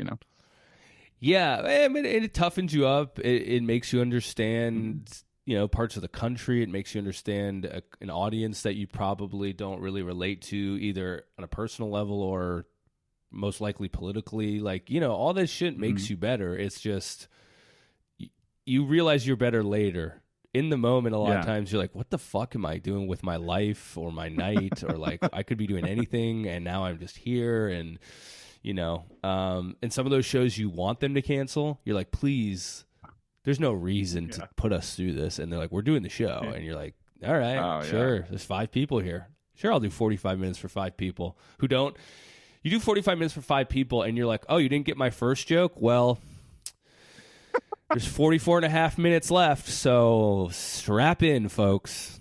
Yeah, I mean, it toughens you up. It makes you understand, parts of the country. It makes you understand an audience that you probably don't really relate to, either on a personal level or most likely politically. Like, all this shit makes you better. It's just you realize you're better later. In the moment, a lot of times you're like, what the fuck am I doing with my life or my night? Or like, I could be doing anything, and now I'm just here. And and some of those shows you want them to cancel, you're like, please, there's no reason to put us through this. And they're like, we're doing the show. And you're like, all right, sure. There's 5 people here. Sure, I'll do 45 minutes for 5 people who don't. You do 45 minutes for 5 people and you're like, oh, you didn't get my first joke? Well, there's 44 and a half minutes left. So strap in, folks.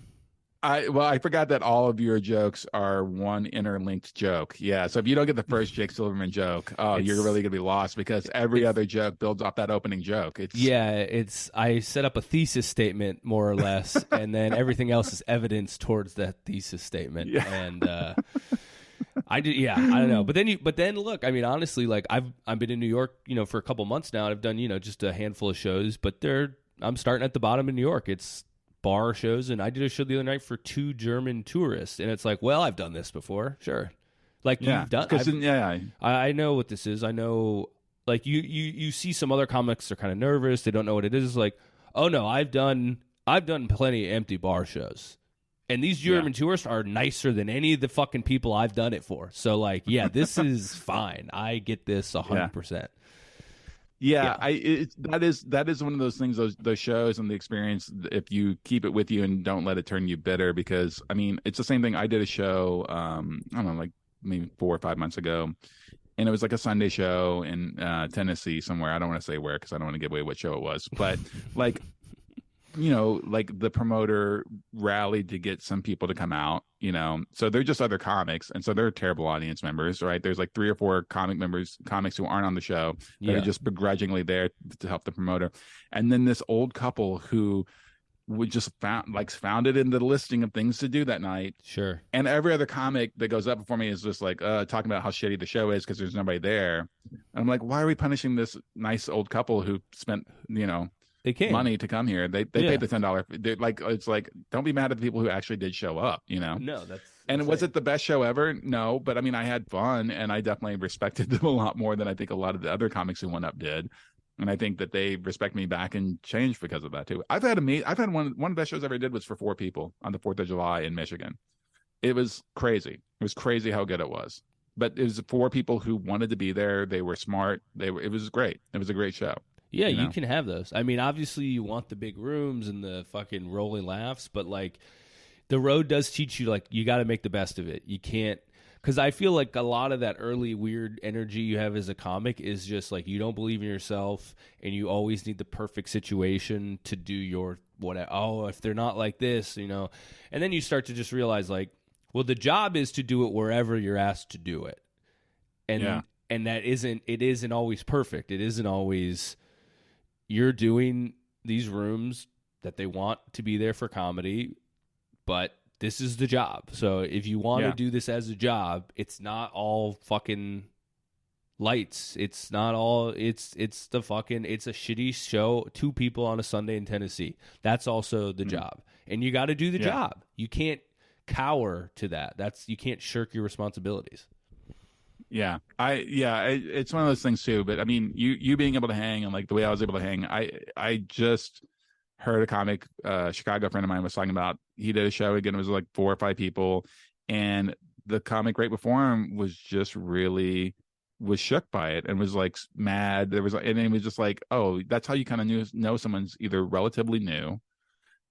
I forgot that all of your jokes are one interlinked joke. Yeah. So if you don't get the first Jake Silverman joke, you're really going to be lost because every other joke builds off that opening joke. I set up a thesis statement more or less, and then everything else is evidence towards that thesis statement. Yeah. And I don't know. But then look, I mean, honestly, like I've been in New York, for a couple months now, and I've done, just a handful of shows, but I'm starting at the bottom in New York. It's bar shows, and I did a show the other night for 2 German tourists, and it's like, well, I've done this before, sure. Like you've done, I know what this is. I know, like you see some other comics are kind of nervous, they don't know what it is. It's like, oh no, I've done plenty of empty bar shows, and these German tourists are nicer than any of the fucking people I've done it for. So like, this is fine. I get this 100%. Yeah, that is one of those things, those shows and the experience, if you keep it with you and don't let it turn you bitter, because I mean, it's the same thing. I did a show, I don't know, like maybe 4 or 5 months ago, and it was like a Sunday show in Tennessee somewhere. I don't want to say where because I don't want to give away what show it was, but like, like the promoter rallied to get some people to come out, so they're just other comics. And so they're terrible audience members, right? There's like 3 or 4 comics who aren't on the show that are just begrudgingly there to help the promoter. And then this old couple who would just found it in the listing of things to do that night. Sure. And every other comic that goes up before me is just like talking about how shitty the show is because there's nobody there. And I'm like, why are we punishing this nice old couple who spent, they came money to come here? They paid the $10. Like, it's like, don't be mad at the people who actually did show up. No, that's and was it the best show ever? No, but I mean, I had fun, and I definitely respected them a lot more than I think a lot of the other comics who went up did. And I think that they respect me back and changed because of that too. I've had one of the best shows I ever did was for 4 people on the 4th of July in Michigan. It was crazy. It was crazy how good it was. But it was 4 people who wanted to be there. They were smart. It was great. It was a great show. Yeah, you can have those. I mean, obviously you want the big rooms and the fucking rolling laughs, but like the road does teach you, like, you got to make the best of it. You can't, because I feel like a lot of that early weird energy you have as a comic is just like you don't believe in yourself and you always need the perfect situation to do your whatever. Oh, if they're not like this, and then you start to just realize like, well, the job is to do it wherever you're asked to do it. And that isn't always perfect. It isn't always, you're doing these rooms that they want to be there for comedy, but this is the job. So if you want to do this as a job, it's not all fucking lights. It's not all. It's the fucking. It's a shitty show. 2 people on a Sunday in Tennessee. That's also the job, and you got to do the job. You can't cower to that. You can't shirk your responsibilities. Yeah, it's one of those things too. But I mean, you being able to hang and like the way I was able to hang, I just heard a comic, Chicago friend of mine was talking about. He did a show again. It was like 4 or 5 people, and the comic right before him was just really was shook by it and was like mad. There was, and it was just like, oh, that's how you kind of know someone's either relatively new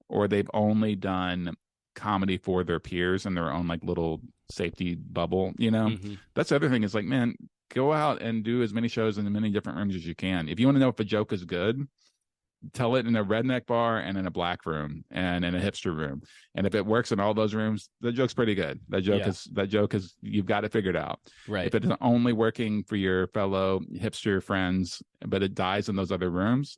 or they've only done comedy for their peers in their own like little safety bubble, you know. That's the other thing is like, man, go out and do as many shows in as many different rooms as you can. If you want to know if a joke is good, tell it in a redneck bar and in a black room and in a hipster room, and if it works in all those rooms, the joke's pretty good. That joke is you've got it figured out, right? If it is only working for your fellow hipster friends but it dies in those other rooms,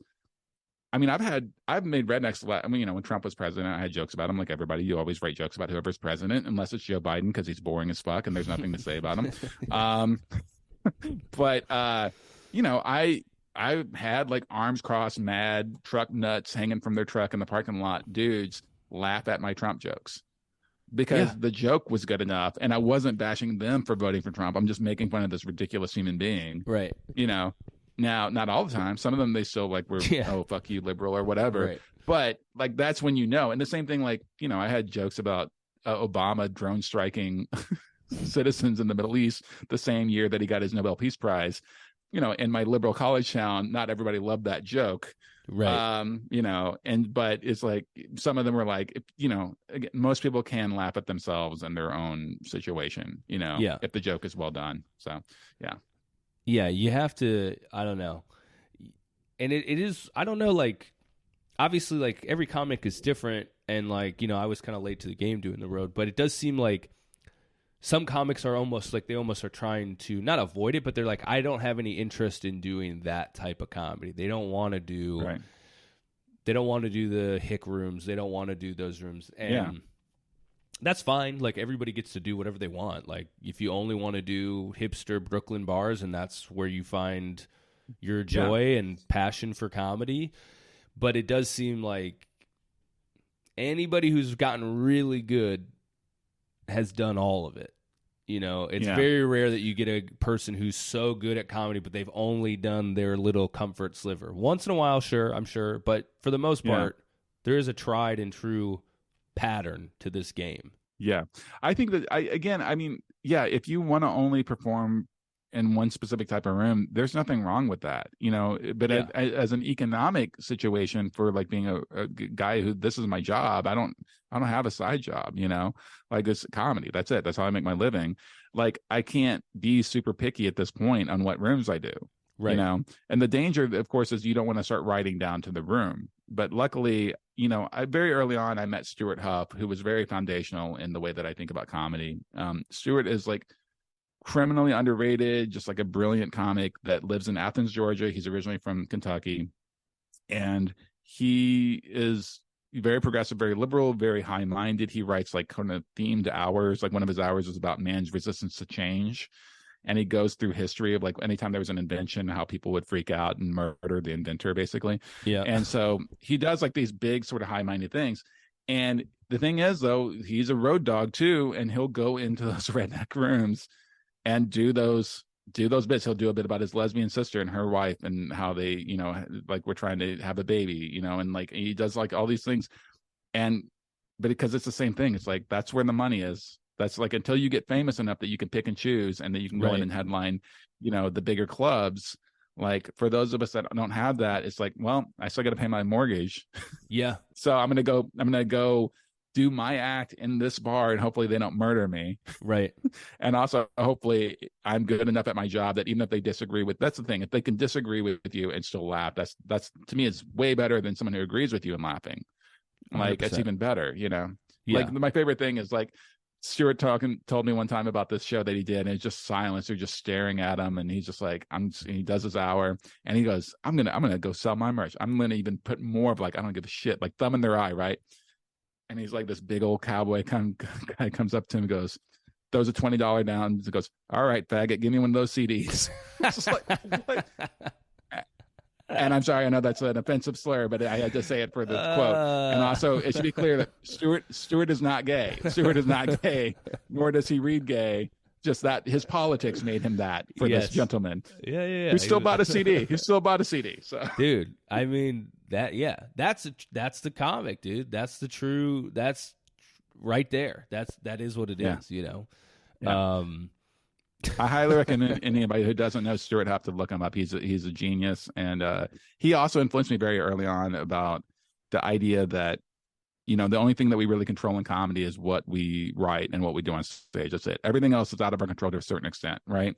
I mean, I've made rednecks. I mean, you know, when Trump was president, I had jokes about him. Like everybody, you always write jokes about whoever's president, unless it's Joe Biden because he's boring as fuck and there's nothing to say about him. But you know, I had like arms crossed, mad truck nuts hanging from their truck in the parking lot dudes laugh at my Trump jokes because the joke was good enough, and I wasn't bashing them for voting for Trump. I'm just making fun of this ridiculous human being, right? You know. Now, not all the time. Some of them, they still like were, oh, fuck you, liberal or whatever. Right. But like, that's when you know. And the same thing, like, you know, I had jokes about Obama drone striking citizens in the Middle East the same year that he got his Nobel Peace Prize. You know, in my liberal college town, not everybody loved that joke. Right. You know, but it's like some of them were like, you know, again, most people can laugh at themselves and their own situation, you know, if the joke is well done. So, yeah. Yeah, you have to, I don't know. And it is, I don't know, like, obviously, like, every comic is different. And, like, you know, I was kind of late to the game doing the road. But it does seem like some comics are almost, like, they almost are trying to, not avoid it, but they're like, I don't have any interest in doing that type of comedy. They don't want to do, they don't want to do the hick rooms. They don't want to do those rooms. And that's fine. Like, everybody gets to do whatever they want. Like, if you only want to do hipster Brooklyn bars and that's where you find your joy and passion for comedy. But it does seem like anybody who's gotten really good has done all of it. You know, it's very rare that you get a person who's so good at comedy, but they've only done their little comfort sliver. Once in a while, sure, I'm sure. But for the most part, there is a tried and true pattern to this game. Yeah. I think that I mean, if you want to only perform in one specific type of room, there's nothing wrong with that, you know, but as an economic situation for like being a guy who this is my job, I don't have a side job, you know, like it's comedy. That's it. That's how I make my living. Like I can't be super picky at this point on what rooms I do. Right. You know, and the danger, of course, is you don't want to start writing down to the room. But luckily, you know, very early on, I met Stuart Huff, who was very foundational in the way that I think about comedy. Stuart is like criminally underrated, just like a brilliant comic that lives in Athens, Georgia. He's originally from Kentucky. And he is very progressive, very liberal, very high-minded. He writes like kind of themed hours. Like one of his hours is about man's resistance to change. And he goes through history of like anytime there was an invention, how people would freak out and murder the inventor, basically. Yeah. And so he does like these big sort of high-minded things. And the thing is, though, he's a road dog too, and he'll go into those redneck rooms and do those bits. He'll do a bit about his lesbian sister and her wife and how they, you know, like we're trying to have a baby, you know, and like he does like all these things. But because it's the same thing, it's like that's where the money is. That's like until you get famous enough that you can pick and choose and that you can go in and headline, you know, the bigger clubs. Like for those of us that don't have that, it's like, well, I still got to pay my mortgage. Yeah. So I'm going to go do my act in this bar and hopefully they don't murder me. Right. And also hopefully I'm good enough at my job that even if they disagree with, that's the thing. If they can disagree with you and still laugh, that's to me, it's way better than someone who agrees with you and laughing. Like 100%. It's even better, you know? Yeah. Like my favorite thing is like, Stuart told me one time about this show that he did, and it's just silence. They're just staring at him, and he's just like, he does his hour, and he goes, I'm gonna go sell my merch. I'm gonna even put more of like, I don't give a shit, like thumb in their eye, right? And he's like, this big old cowboy guy comes up to him and goes, throws a $20 down, and goes, "All right, faggot, give me one of those CDs." It's just like, what? And I'm sorry, I know that's an offensive slur, but I had to say it for the quote. And also, it should be clear that Stewart is not gay. Stewart is not gay, nor does he read gay. Just that his politics made him that for this gentleman. Yeah. Who still bought a CD. So, dude, I mean that's the comic, dude. That's right there. That is what it is, you know. Yeah. I highly recommend anybody who doesn't know Stewart have to look him up. He's a genius, and he also influenced me very early on about the idea that, you know, the only thing that we really control in comedy is what we write and what we do on stage. That's it. Everything else is out of our control to a certain extent, right?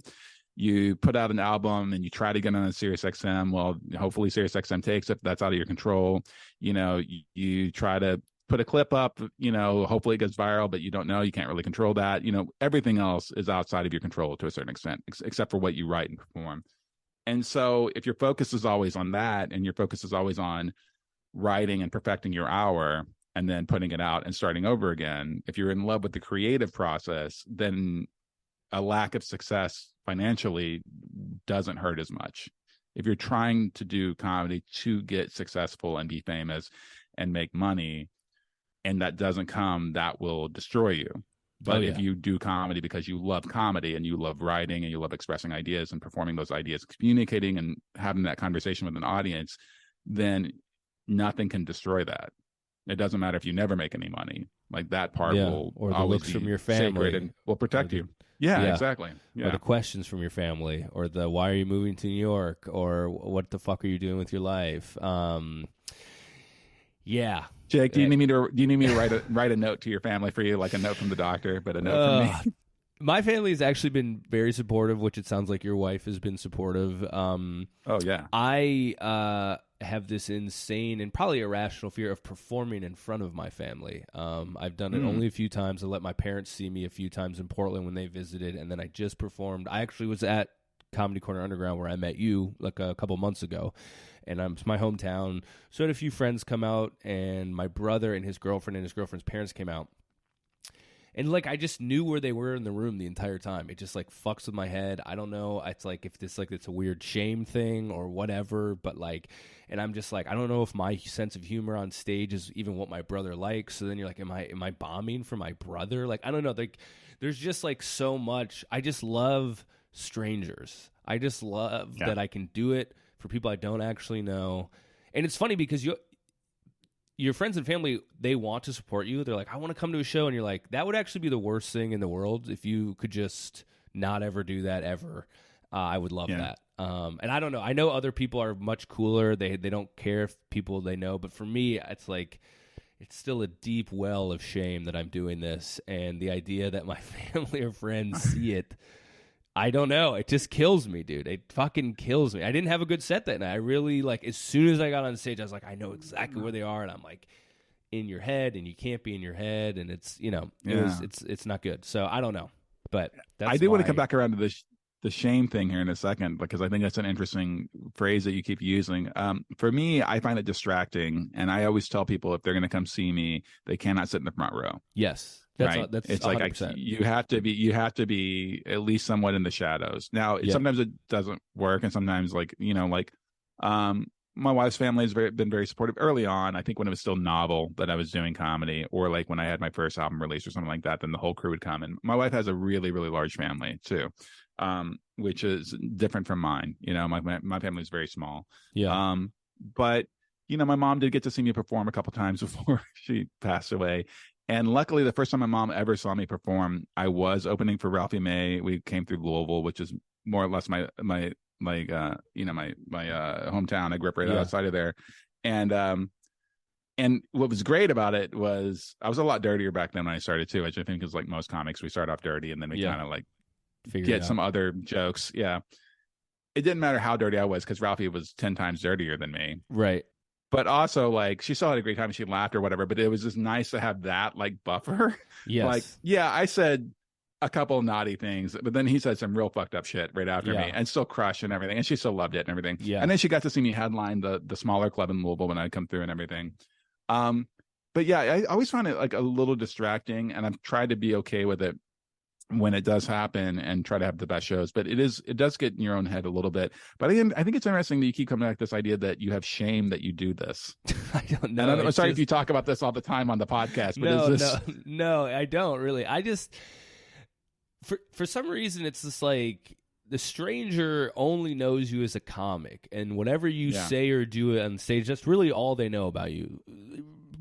You put out an album and you try to get on a Sirius XM. Well, hopefully Sirius XM takes it. That's out of your control. You know, you try to put a clip up, you know, hopefully it goes viral, but you don't know, you can't really control that. You know, everything else is outside of your control to a certain extent, except for what you write and perform. And so if your focus is always on that, and your focus is always on writing and perfecting your hour and then putting it out and starting over again, if you're in love with the creative process, then a lack of success financially doesn't hurt as much. If you're trying to do comedy to get successful and be famous and make money, and that doesn't come, that will destroy you. But if you do comedy because you love comedy and you love writing and you love expressing ideas and performing those ideas, communicating and having that conversation with an audience, then nothing can destroy that. It doesn't matter if you never make any money. Like that part will or the always looks be from your family and will protect you. Yeah, exactly. Yeah. Or the questions from your family, or the why are you moving to New York, or what the fuck are you doing with your life? Yeah. Jake, do you need me to write a note to your family for you, like a note from the doctor, but a note from me? My family has actually been very supportive, which it sounds like your wife has been supportive. Oh yeah. I have this insane and probably irrational fear of performing in front of my family. I've done it only a few times. I let my parents see me a few times in Portland when they visited, and then I just performed. I actually was at Comedy Corner Underground where I met you like a couple months ago, and it's my hometown. So I had a few friends come out, and my brother and his girlfriend and his girlfriend's parents came out. And like I just knew where they were in the room the entire time. It just like fucks with my head. I don't know. It's like if this like it's a weird shame thing or whatever, but like, and I'm just like, I don't know if my sense of humor on stage is even what my brother likes. So then you're like, am I bombing for my brother? Like, I don't know. Like there's just like so much. I just love strangers. I just love that I can do it for people I don't actually know. And it's funny because your friends and family, they want to support you. They're like, I want to come to a show. And you're like, that would actually be the worst thing in the world if you could just not ever do that ever. I would love that. And I don't know. I know other people are much cooler. They don't care if people they know. But for me, it's like, it's still a deep well of shame that I'm doing this. And the idea that my family or friends see it, I don't know. It just kills me, dude. It fucking kills me. I didn't have a good set that night. I really, like, as soon as I got on stage, I was like, I know exactly where they are. And I'm like, in your head, and you can't be in your head. And it's, you know, it's not good. So I don't know. But that's I do want to come back around to the shame thing here in a second, because I think that's an interesting phrase that you keep using. For me, I find it distracting. And I always tell people if they're going to come see me, they cannot sit in the front row. Yes. That's it's 100%. like you have to be at least somewhat in the shadows. Now, sometimes it doesn't work, and sometimes my wife's family has been very supportive early on. I think when it was still novel that I was doing comedy, or like when I had my first album release or something like that, then the whole crew would come. And my wife has a really, really large family too, which is different from mine. You know, my family is very small. Yeah. But you know, my mom did get to see me perform a couple times before she passed away. And luckily, the first time my mom ever saw me perform, I was opening for Ralphie May. We came through Louisville, which is more or less my hometown. I grew up right outside of there. And what was great about it was I was a lot dirtier back then when I started too, which I think is like most comics. We start off dirty and then we kind of like get some other jokes. Yeah. It didn't matter how dirty I was because Ralphie was 10 times dirtier than me. Right. But also, like, she still had a great time and she laughed or whatever. But it was just nice to have that, like, buffer. Yes. Like, yeah, I said a couple naughty things, but then he said some real fucked up shit right after me and still crushed and everything. And she still loved it and everything. Yeah. And then she got to see me headline the smaller club in Louisville when I come through and everything. But yeah, I always found it like a little distracting, and I've tried to be okay with it. when it does happen and try to have the best shows. But it does get in your own head a little bit. But I think it's interesting that you keep coming back to this idea that you have shame that you do this. I don't know. And I'm sorry if you talk about this all the time on the podcast, but is this... No, I don't really. I just, for some reason, it's just like the stranger only knows you as a comic, and whatever you say or do on stage, that's really all they know about you.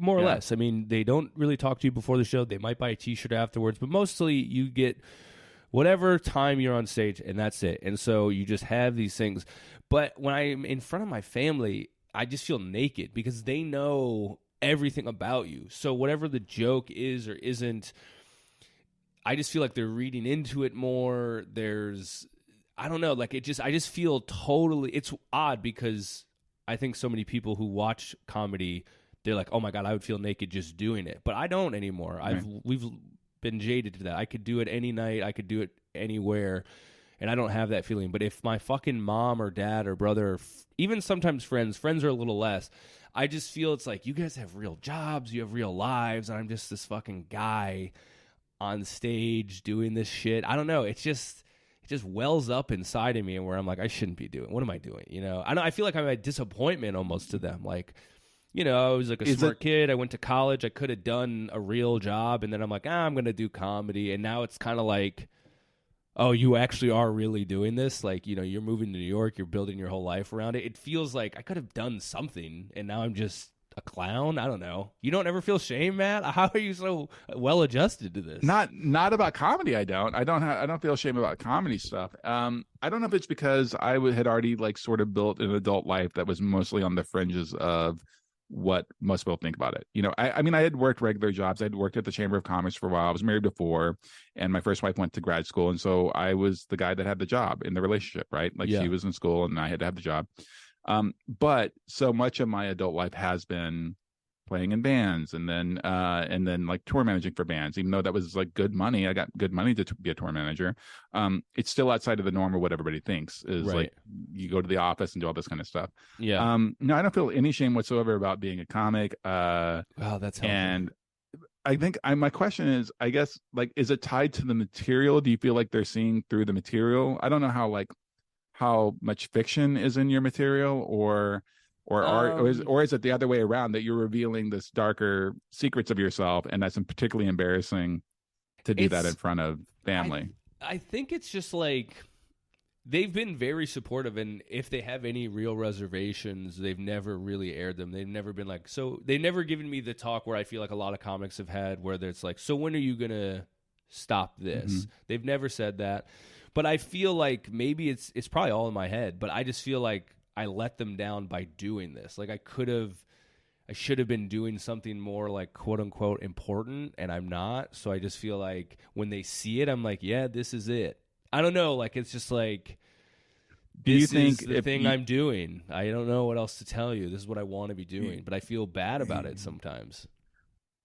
More or less. I mean, they don't really talk to you before the show. They might buy a T-shirt afterwards, but mostly you get whatever time you're on stage, and that's it. And so you just have these things. But when I'm in front of my family, I just feel naked because they know everything about you. So whatever the joke is or isn't, I just feel like they're reading into it more. I don't know, like I just feel totally, it's odd because I think so many people who watch comedy, they're like, oh my God, I would feel naked just doing it. But I don't anymore. We've been jaded to that. I could do it any night. I could do it anywhere. And I don't have that feeling. But if my fucking mom or dad or brother, or even sometimes friends are a little less, I just feel it's like, you guys have real jobs. You have real lives. And I'm just this fucking guy on stage doing this shit. I don't know. It just wells up inside of me and where I'm like, I shouldn't be doing. What am I doing? You know, I feel like I'm a disappointment almost to them. Like, you know, I was like a smart kid. I went to college. I could have done a real job. And then I'm like, I'm going to do comedy. And now it's kind of like, oh, you actually are really doing this? Like, you know, you're moving to New York. You're building your whole life around it. It feels like I could have done something. And now I'm just a clown. I don't know. You don't ever feel shame, Matt? How are you so well adjusted to this? Not about comedy. I don't feel shame about comedy stuff. I don't know if it's because I had already like sort of built an adult life that was mostly on the fringes of what most people think about it. You know, I mean, I had worked regular jobs. I had worked at the Chamber of Commerce for a while. I was married before, and my first wife went to grad school. And so I was the guy that had the job in the relationship, right? Like she was in school and I had to have the job. But so much of my adult life has been playing in bands and then like tour managing for bands, even though that was like good money. I got good money to be a tour manager. It's still outside of the norm of what everybody thinks is like you go to the office and do all this kind of stuff. Yeah. No, I don't feel any shame whatsoever about being a comic. Wow, that's helpful. And I think my question is, I guess, like, is it tied to the material? Do you feel like they're seeing through the material? I don't know how much fiction is in your material or is it the other way around, that you're revealing this darker secrets of yourself, and that's particularly embarrassing to do that in front of family? I think it's just like they've been very supportive, and if they have any real reservations, they've never really aired them. They've never been like, so they've never given me the talk where I feel like a lot of comics have had, where it's like, so when are you gonna stop this? Mm-hmm. They've never said that, but I feel like maybe it's probably all in my head, but I just feel like I let them down by doing this. Like I should have been doing something more like quote unquote important, and I'm not. So I just feel like when they see it, I'm like, yeah, this is it. I don't know. Like, it's just like, this is the thing I'm doing. I don't know what else to tell you. This is what I want to be doing, but I feel bad about it sometimes.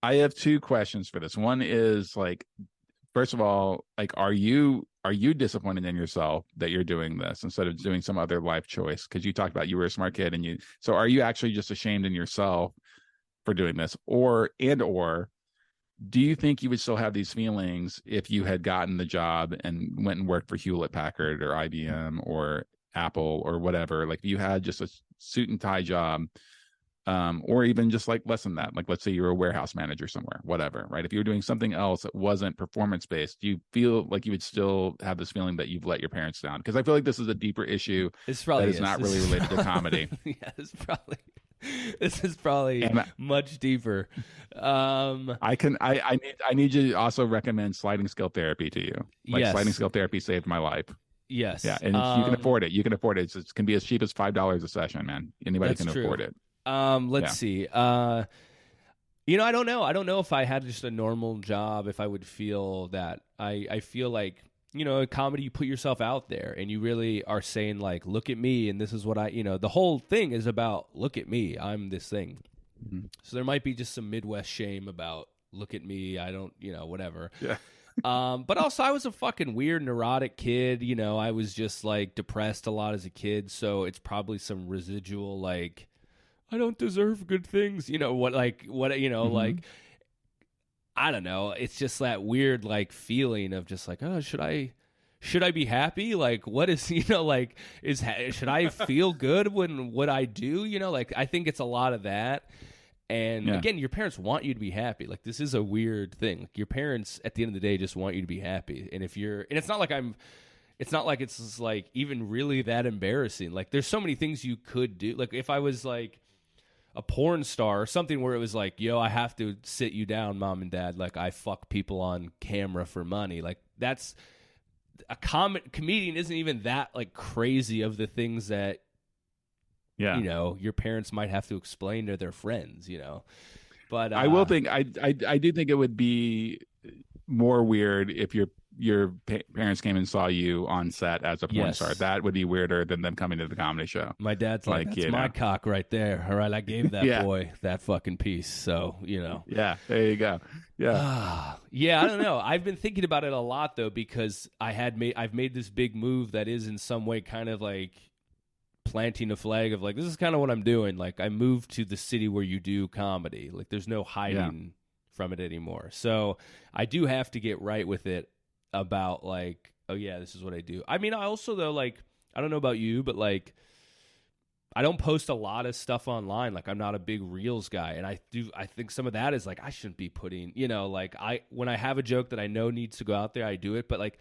I have two questions for this. One is like, first of all, like, are you disappointed in yourself that you're doing this instead of doing some other life choice? Because you talked about you were a smart kid, and so are you actually just ashamed in yourself for doing this, or do you think you would still have these feelings if you had gotten the job and went and worked for Hewlett Packard or IBM or Apple or whatever? Like, you had just a suit and tie job. Or even just like less than that, like let's say you're a warehouse manager somewhere, whatever, right? If you were doing something else that wasn't performance based, do you feel like you would still have this feeling that you've let your parents down? Because I feel like this is a deeper issue that is not really related to comedy. Yeah, this is probably much deeper. I need you to also recommend sliding scale therapy to you. Like, sliding scale therapy saved my life. Yes. Yeah, and you can afford it. You can afford it. It can be as cheap as $5 a session, man. Anybody can afford it. Let's see. You know, I don't know. I don't know if I had just a normal job, if I would feel that. I feel like, you know, in comedy, you put yourself out there and you really are saying like, look at me. And this is what the whole thing is about. Look at me. I'm this thing. Mm-hmm. So there might be just some Midwest shame about look at me. I don't, whatever. Yeah. But also I was a fucking weird, neurotic kid. You know, I was just like depressed a lot as a kid. So it's probably some residual, like, I don't deserve good things. You know, mm-hmm. like, I don't know. It's just that weird like feeling of just like, oh, should I be happy? Like, what is, like, should I feel good when what I do? Like, I think it's a lot of that. And Yeah. again, your parents want you to be happy. Like, this is a weird thing. Like, your parents at the end of the day just want you to be happy. And it's not like it's just, like even really that embarrassing. Like, there's so many things you could do. Like, if I was like a porn star or something where it was like, yo, I have to sit you down, mom and dad. Like, I fuck people on camera for money. Like, that's a comedian isn't even that like crazy of the things that, your parents might have to explain to their friends, but I will think, I do think it would be more weird if your parents came and saw you on set as a porn star. That would be weirder than them coming to the comedy show. My dad's like, that's my cock right there. All right, I gave that boy that fucking piece. So, Yeah, there you go. Yeah. Yeah, I don't know. I've been thinking about it a lot, though, because I've made this big move that is in some way kind of like planting a flag of like, this is kind of what I'm doing. Like, I moved to the city where you do comedy. Like, there's no hiding from it anymore. So I do have to get right with it about like, oh yeah, this is what I do. I mean, I also though, like, I don't know about you, but like, I don't post a lot of stuff online. Like, I'm not a big Reels guy, and I think some of that is like, I shouldn't be putting, like, when I have a joke that I know needs to go out there, I do it. But like,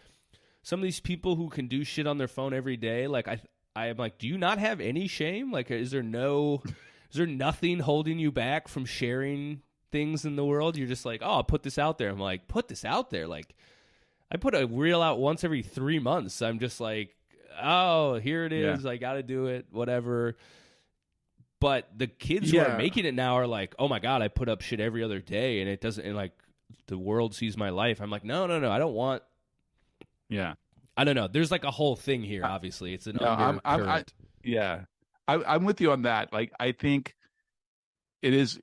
some of these people who can do shit on their phone every day, like, I am like, do you not have any shame? Like, is there nothing holding you back from sharing things in the world? You're just like, oh, I'll put this out there. I'm like, put this out there. Like, I put a reel out once every 3 months. I'm just like, oh, here it is. I got to do it, whatever. But the kids who are making it now are like, oh my God, I put up shit every other day and it doesn't, and like the world sees my life. I'm like, no, I don't want. Yeah. I don't know. There's like a whole thing here. Obviously, it's an undercurrent. I'm with you on that. Like, I think it is,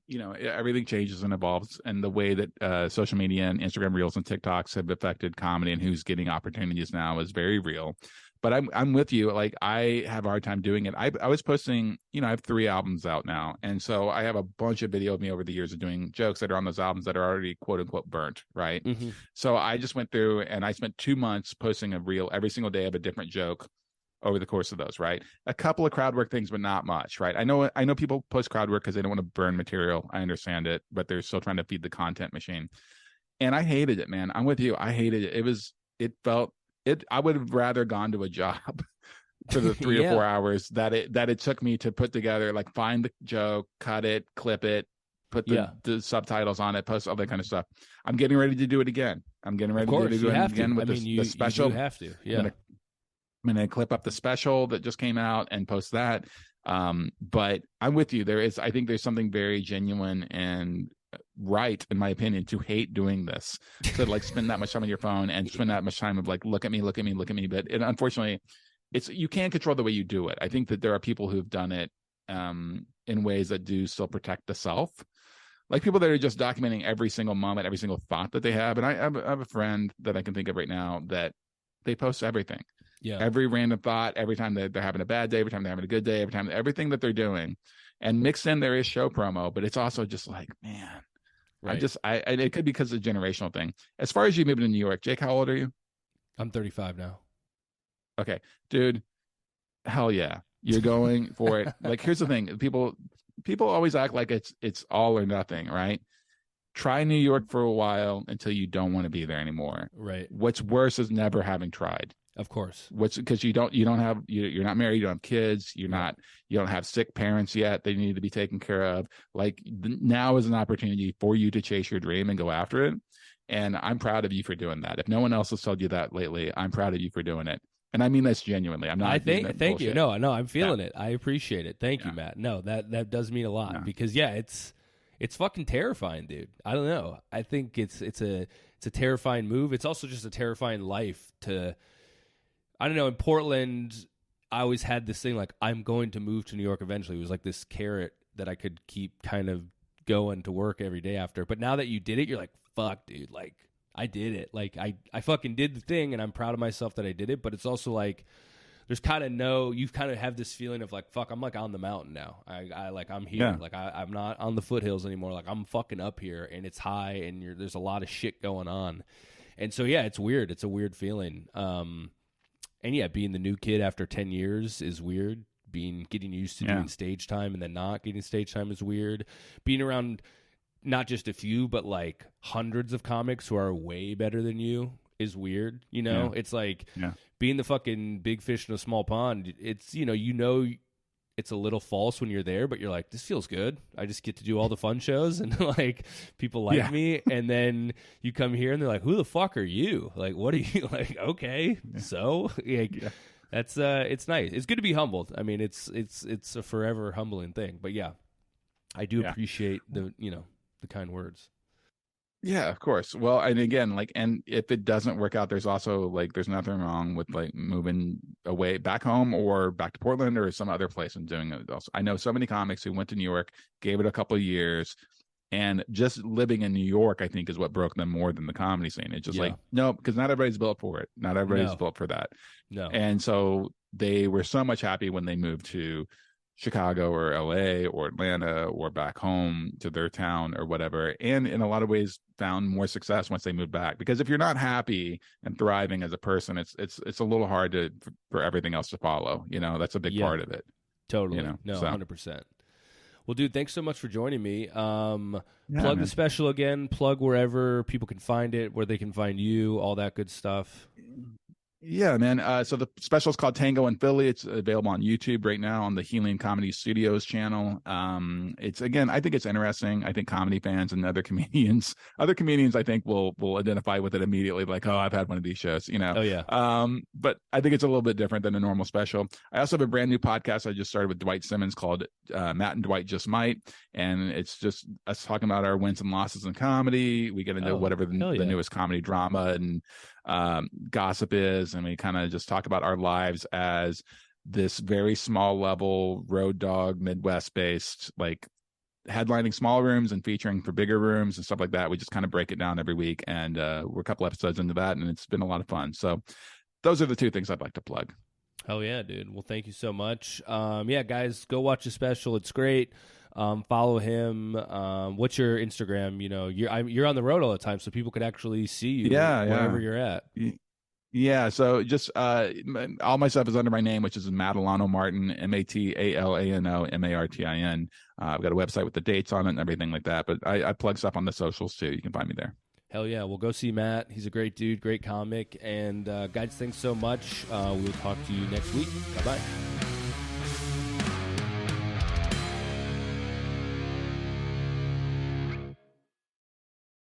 everything changes and evolves, and the way that social media and Instagram Reels and TikToks have affected comedy and who's getting opportunities now is very real. But I'm with you. Like, I have a hard time doing it. I was posting, I have 3 albums out now. And so I have a bunch of video of me over the years of doing jokes that are on those albums that are already quote unquote burnt. Right. Mm-hmm. So I just went through and I spent 2 months posting a reel every single day of a different joke over the course of those. Right. A couple of crowd work things, but not much. Right. I know people post crowd work because they don't want to burn material. I understand it, but they're still trying to feed the content machine. And I hated it, man. I'm with you. I hated it. I would have rather gone to a job for the 3 or 4 hours that it took me to put together, like, find the joke, cut it, clip it, put the subtitles on it, post all that kind of stuff. I'm getting ready to do it again. I'm getting ready to do it again with the special. You have to. Yeah. I'm going to clip up the special that just came out and post that. But I'm with you. I think there's something very genuine and right, in my opinion, to hate doing this, to like spend that much time on your phone and spend that much time of like, look at me. But unfortunately, you can't control the way you do it. I think that there are people who've done it in ways that do still protect the self, like people that are just documenting every single moment, every single thought that they have. And I have a friend that I can think of right now that they post everything. Yeah. Every random thought, every time they're having a bad day, every time they're having a good day, everything that they're doing. And mixed in there is show promo, but it's also just like, man, right. It could be because of the generational thing. As far as you moving to New York, Jake, how old are you? I'm 35 now. Okay, dude, hell yeah, you're going for it. Like, here's the thing: people always act like it's all or nothing, right? Try New York for a while until you don't want to be there anymore. Right. What's worse is never having tried. Of course. Because you're not married, you don't have kids, you don't have sick parents yet. They need to be taken care of. Like, now is an opportunity for you to chase your dream and go after it. And I'm proud of you for doing that. If no one else has told you that lately, I'm proud of you for doing it. And I mean this genuinely. I'm not. Thank you. No, I'm feeling it. I appreciate it. Thank you, Matt. No, that does mean a lot because it's fucking terrifying, dude. I don't know. I think it's a terrifying move. It's also just a terrifying life to. I don't know. In Portland, I always had this thing like, I'm going to move to New York eventually. It was like this carrot that I could keep kind of going to work every day after. But now that you did it, you're like, fuck, dude. Like, I did it. Like, I fucking did the thing, and I'm proud of myself that I did it. But it's also like, there's kind of you kind of have this feeling of like, fuck, I'm like on the mountain now. I'm here. Yeah. Like I'm not on the foothills anymore. Like I'm fucking up here, and it's high, and there's a lot of shit going on. And so, yeah, it's weird. It's a weird feeling. And yeah, being the new kid after 10 years is weird. Getting used to doing stage time and then not getting stage time is weird. Being around not just a few, but like hundreds of comics who are way better than you is weird. You know, it's like being the fucking big fish in a small pond. It's, it's a little false when you're there, but you're like, this feels good. I just get to do all the fun shows and like people like me. And then you come here and they're like, who the fuck are you? Like, what are you like? Okay. So that's, it's nice. It's good to be humbled. I mean, it's a forever humbling thing, but yeah, I do appreciate the kind words. Yeah, of course. Well, and again, like, and if it doesn't work out, there's also like, there's nothing wrong with like moving away back home or back to Portland or some other place and doing it also. I know so many comics who went to New York, gave it a couple of years, and just living in New York, I think, is what broke them more than the comedy scene. It's just like, no, because not everybody's built for it. Not everybody's built for that. No. And so they were so much happy when they moved to Chicago or LA or Atlanta or back home to their town or whatever, and in a lot of ways found more success once they moved back. Because if you're not happy and thriving as a person, it's a little hard for everything else to follow. That's a big part of it. Totally. No, 100%. Well, dude, thanks so much for joining me. Plug the special again. Plug wherever people can find it, where they can find you, all that good stuff. Yeah, man. So the special is called Tango in Philly. It's available on YouTube right now on the Helium Comedy Studios channel. It's, again, I think it's interesting. I think comedy fans and other comedians, I think will identify with it immediately. Like, oh, I've had one of these shows, Oh yeah. But I think it's a little bit different than a normal special. I also have a brand new podcast I just started with Dwight Simmons called Matt and Dwight Just Might, and it's just us talking about our wins and losses in comedy. We get into whatever the newest comedy drama and gossip is, and we kind of just talk about our lives as this very small level road dog Midwest based, like headlining small rooms and featuring for bigger rooms and stuff like that. We just kind of break it down every week, and we're a couple episodes into that, and it's been a lot of fun. So those are the two things I'd like to plug. Hell yeah, dude. Well, thank you so much. Yeah, guys, go watch the special. It's great. Follow him. What's your Instagram? You're on the road all the time, so people could actually see you wherever you're at. Yeah, so just all my stuff is under my name, which is Mat Alano-Martin, MATALANO-MARTIN. I've got a website with the dates on it and everything like that, but I plug stuff on the socials too. You can find me there. Hell yeah. Well, go see Matt. He's a great dude, great comic. And guys, thanks so much. We'll talk to you next week. Bye-bye.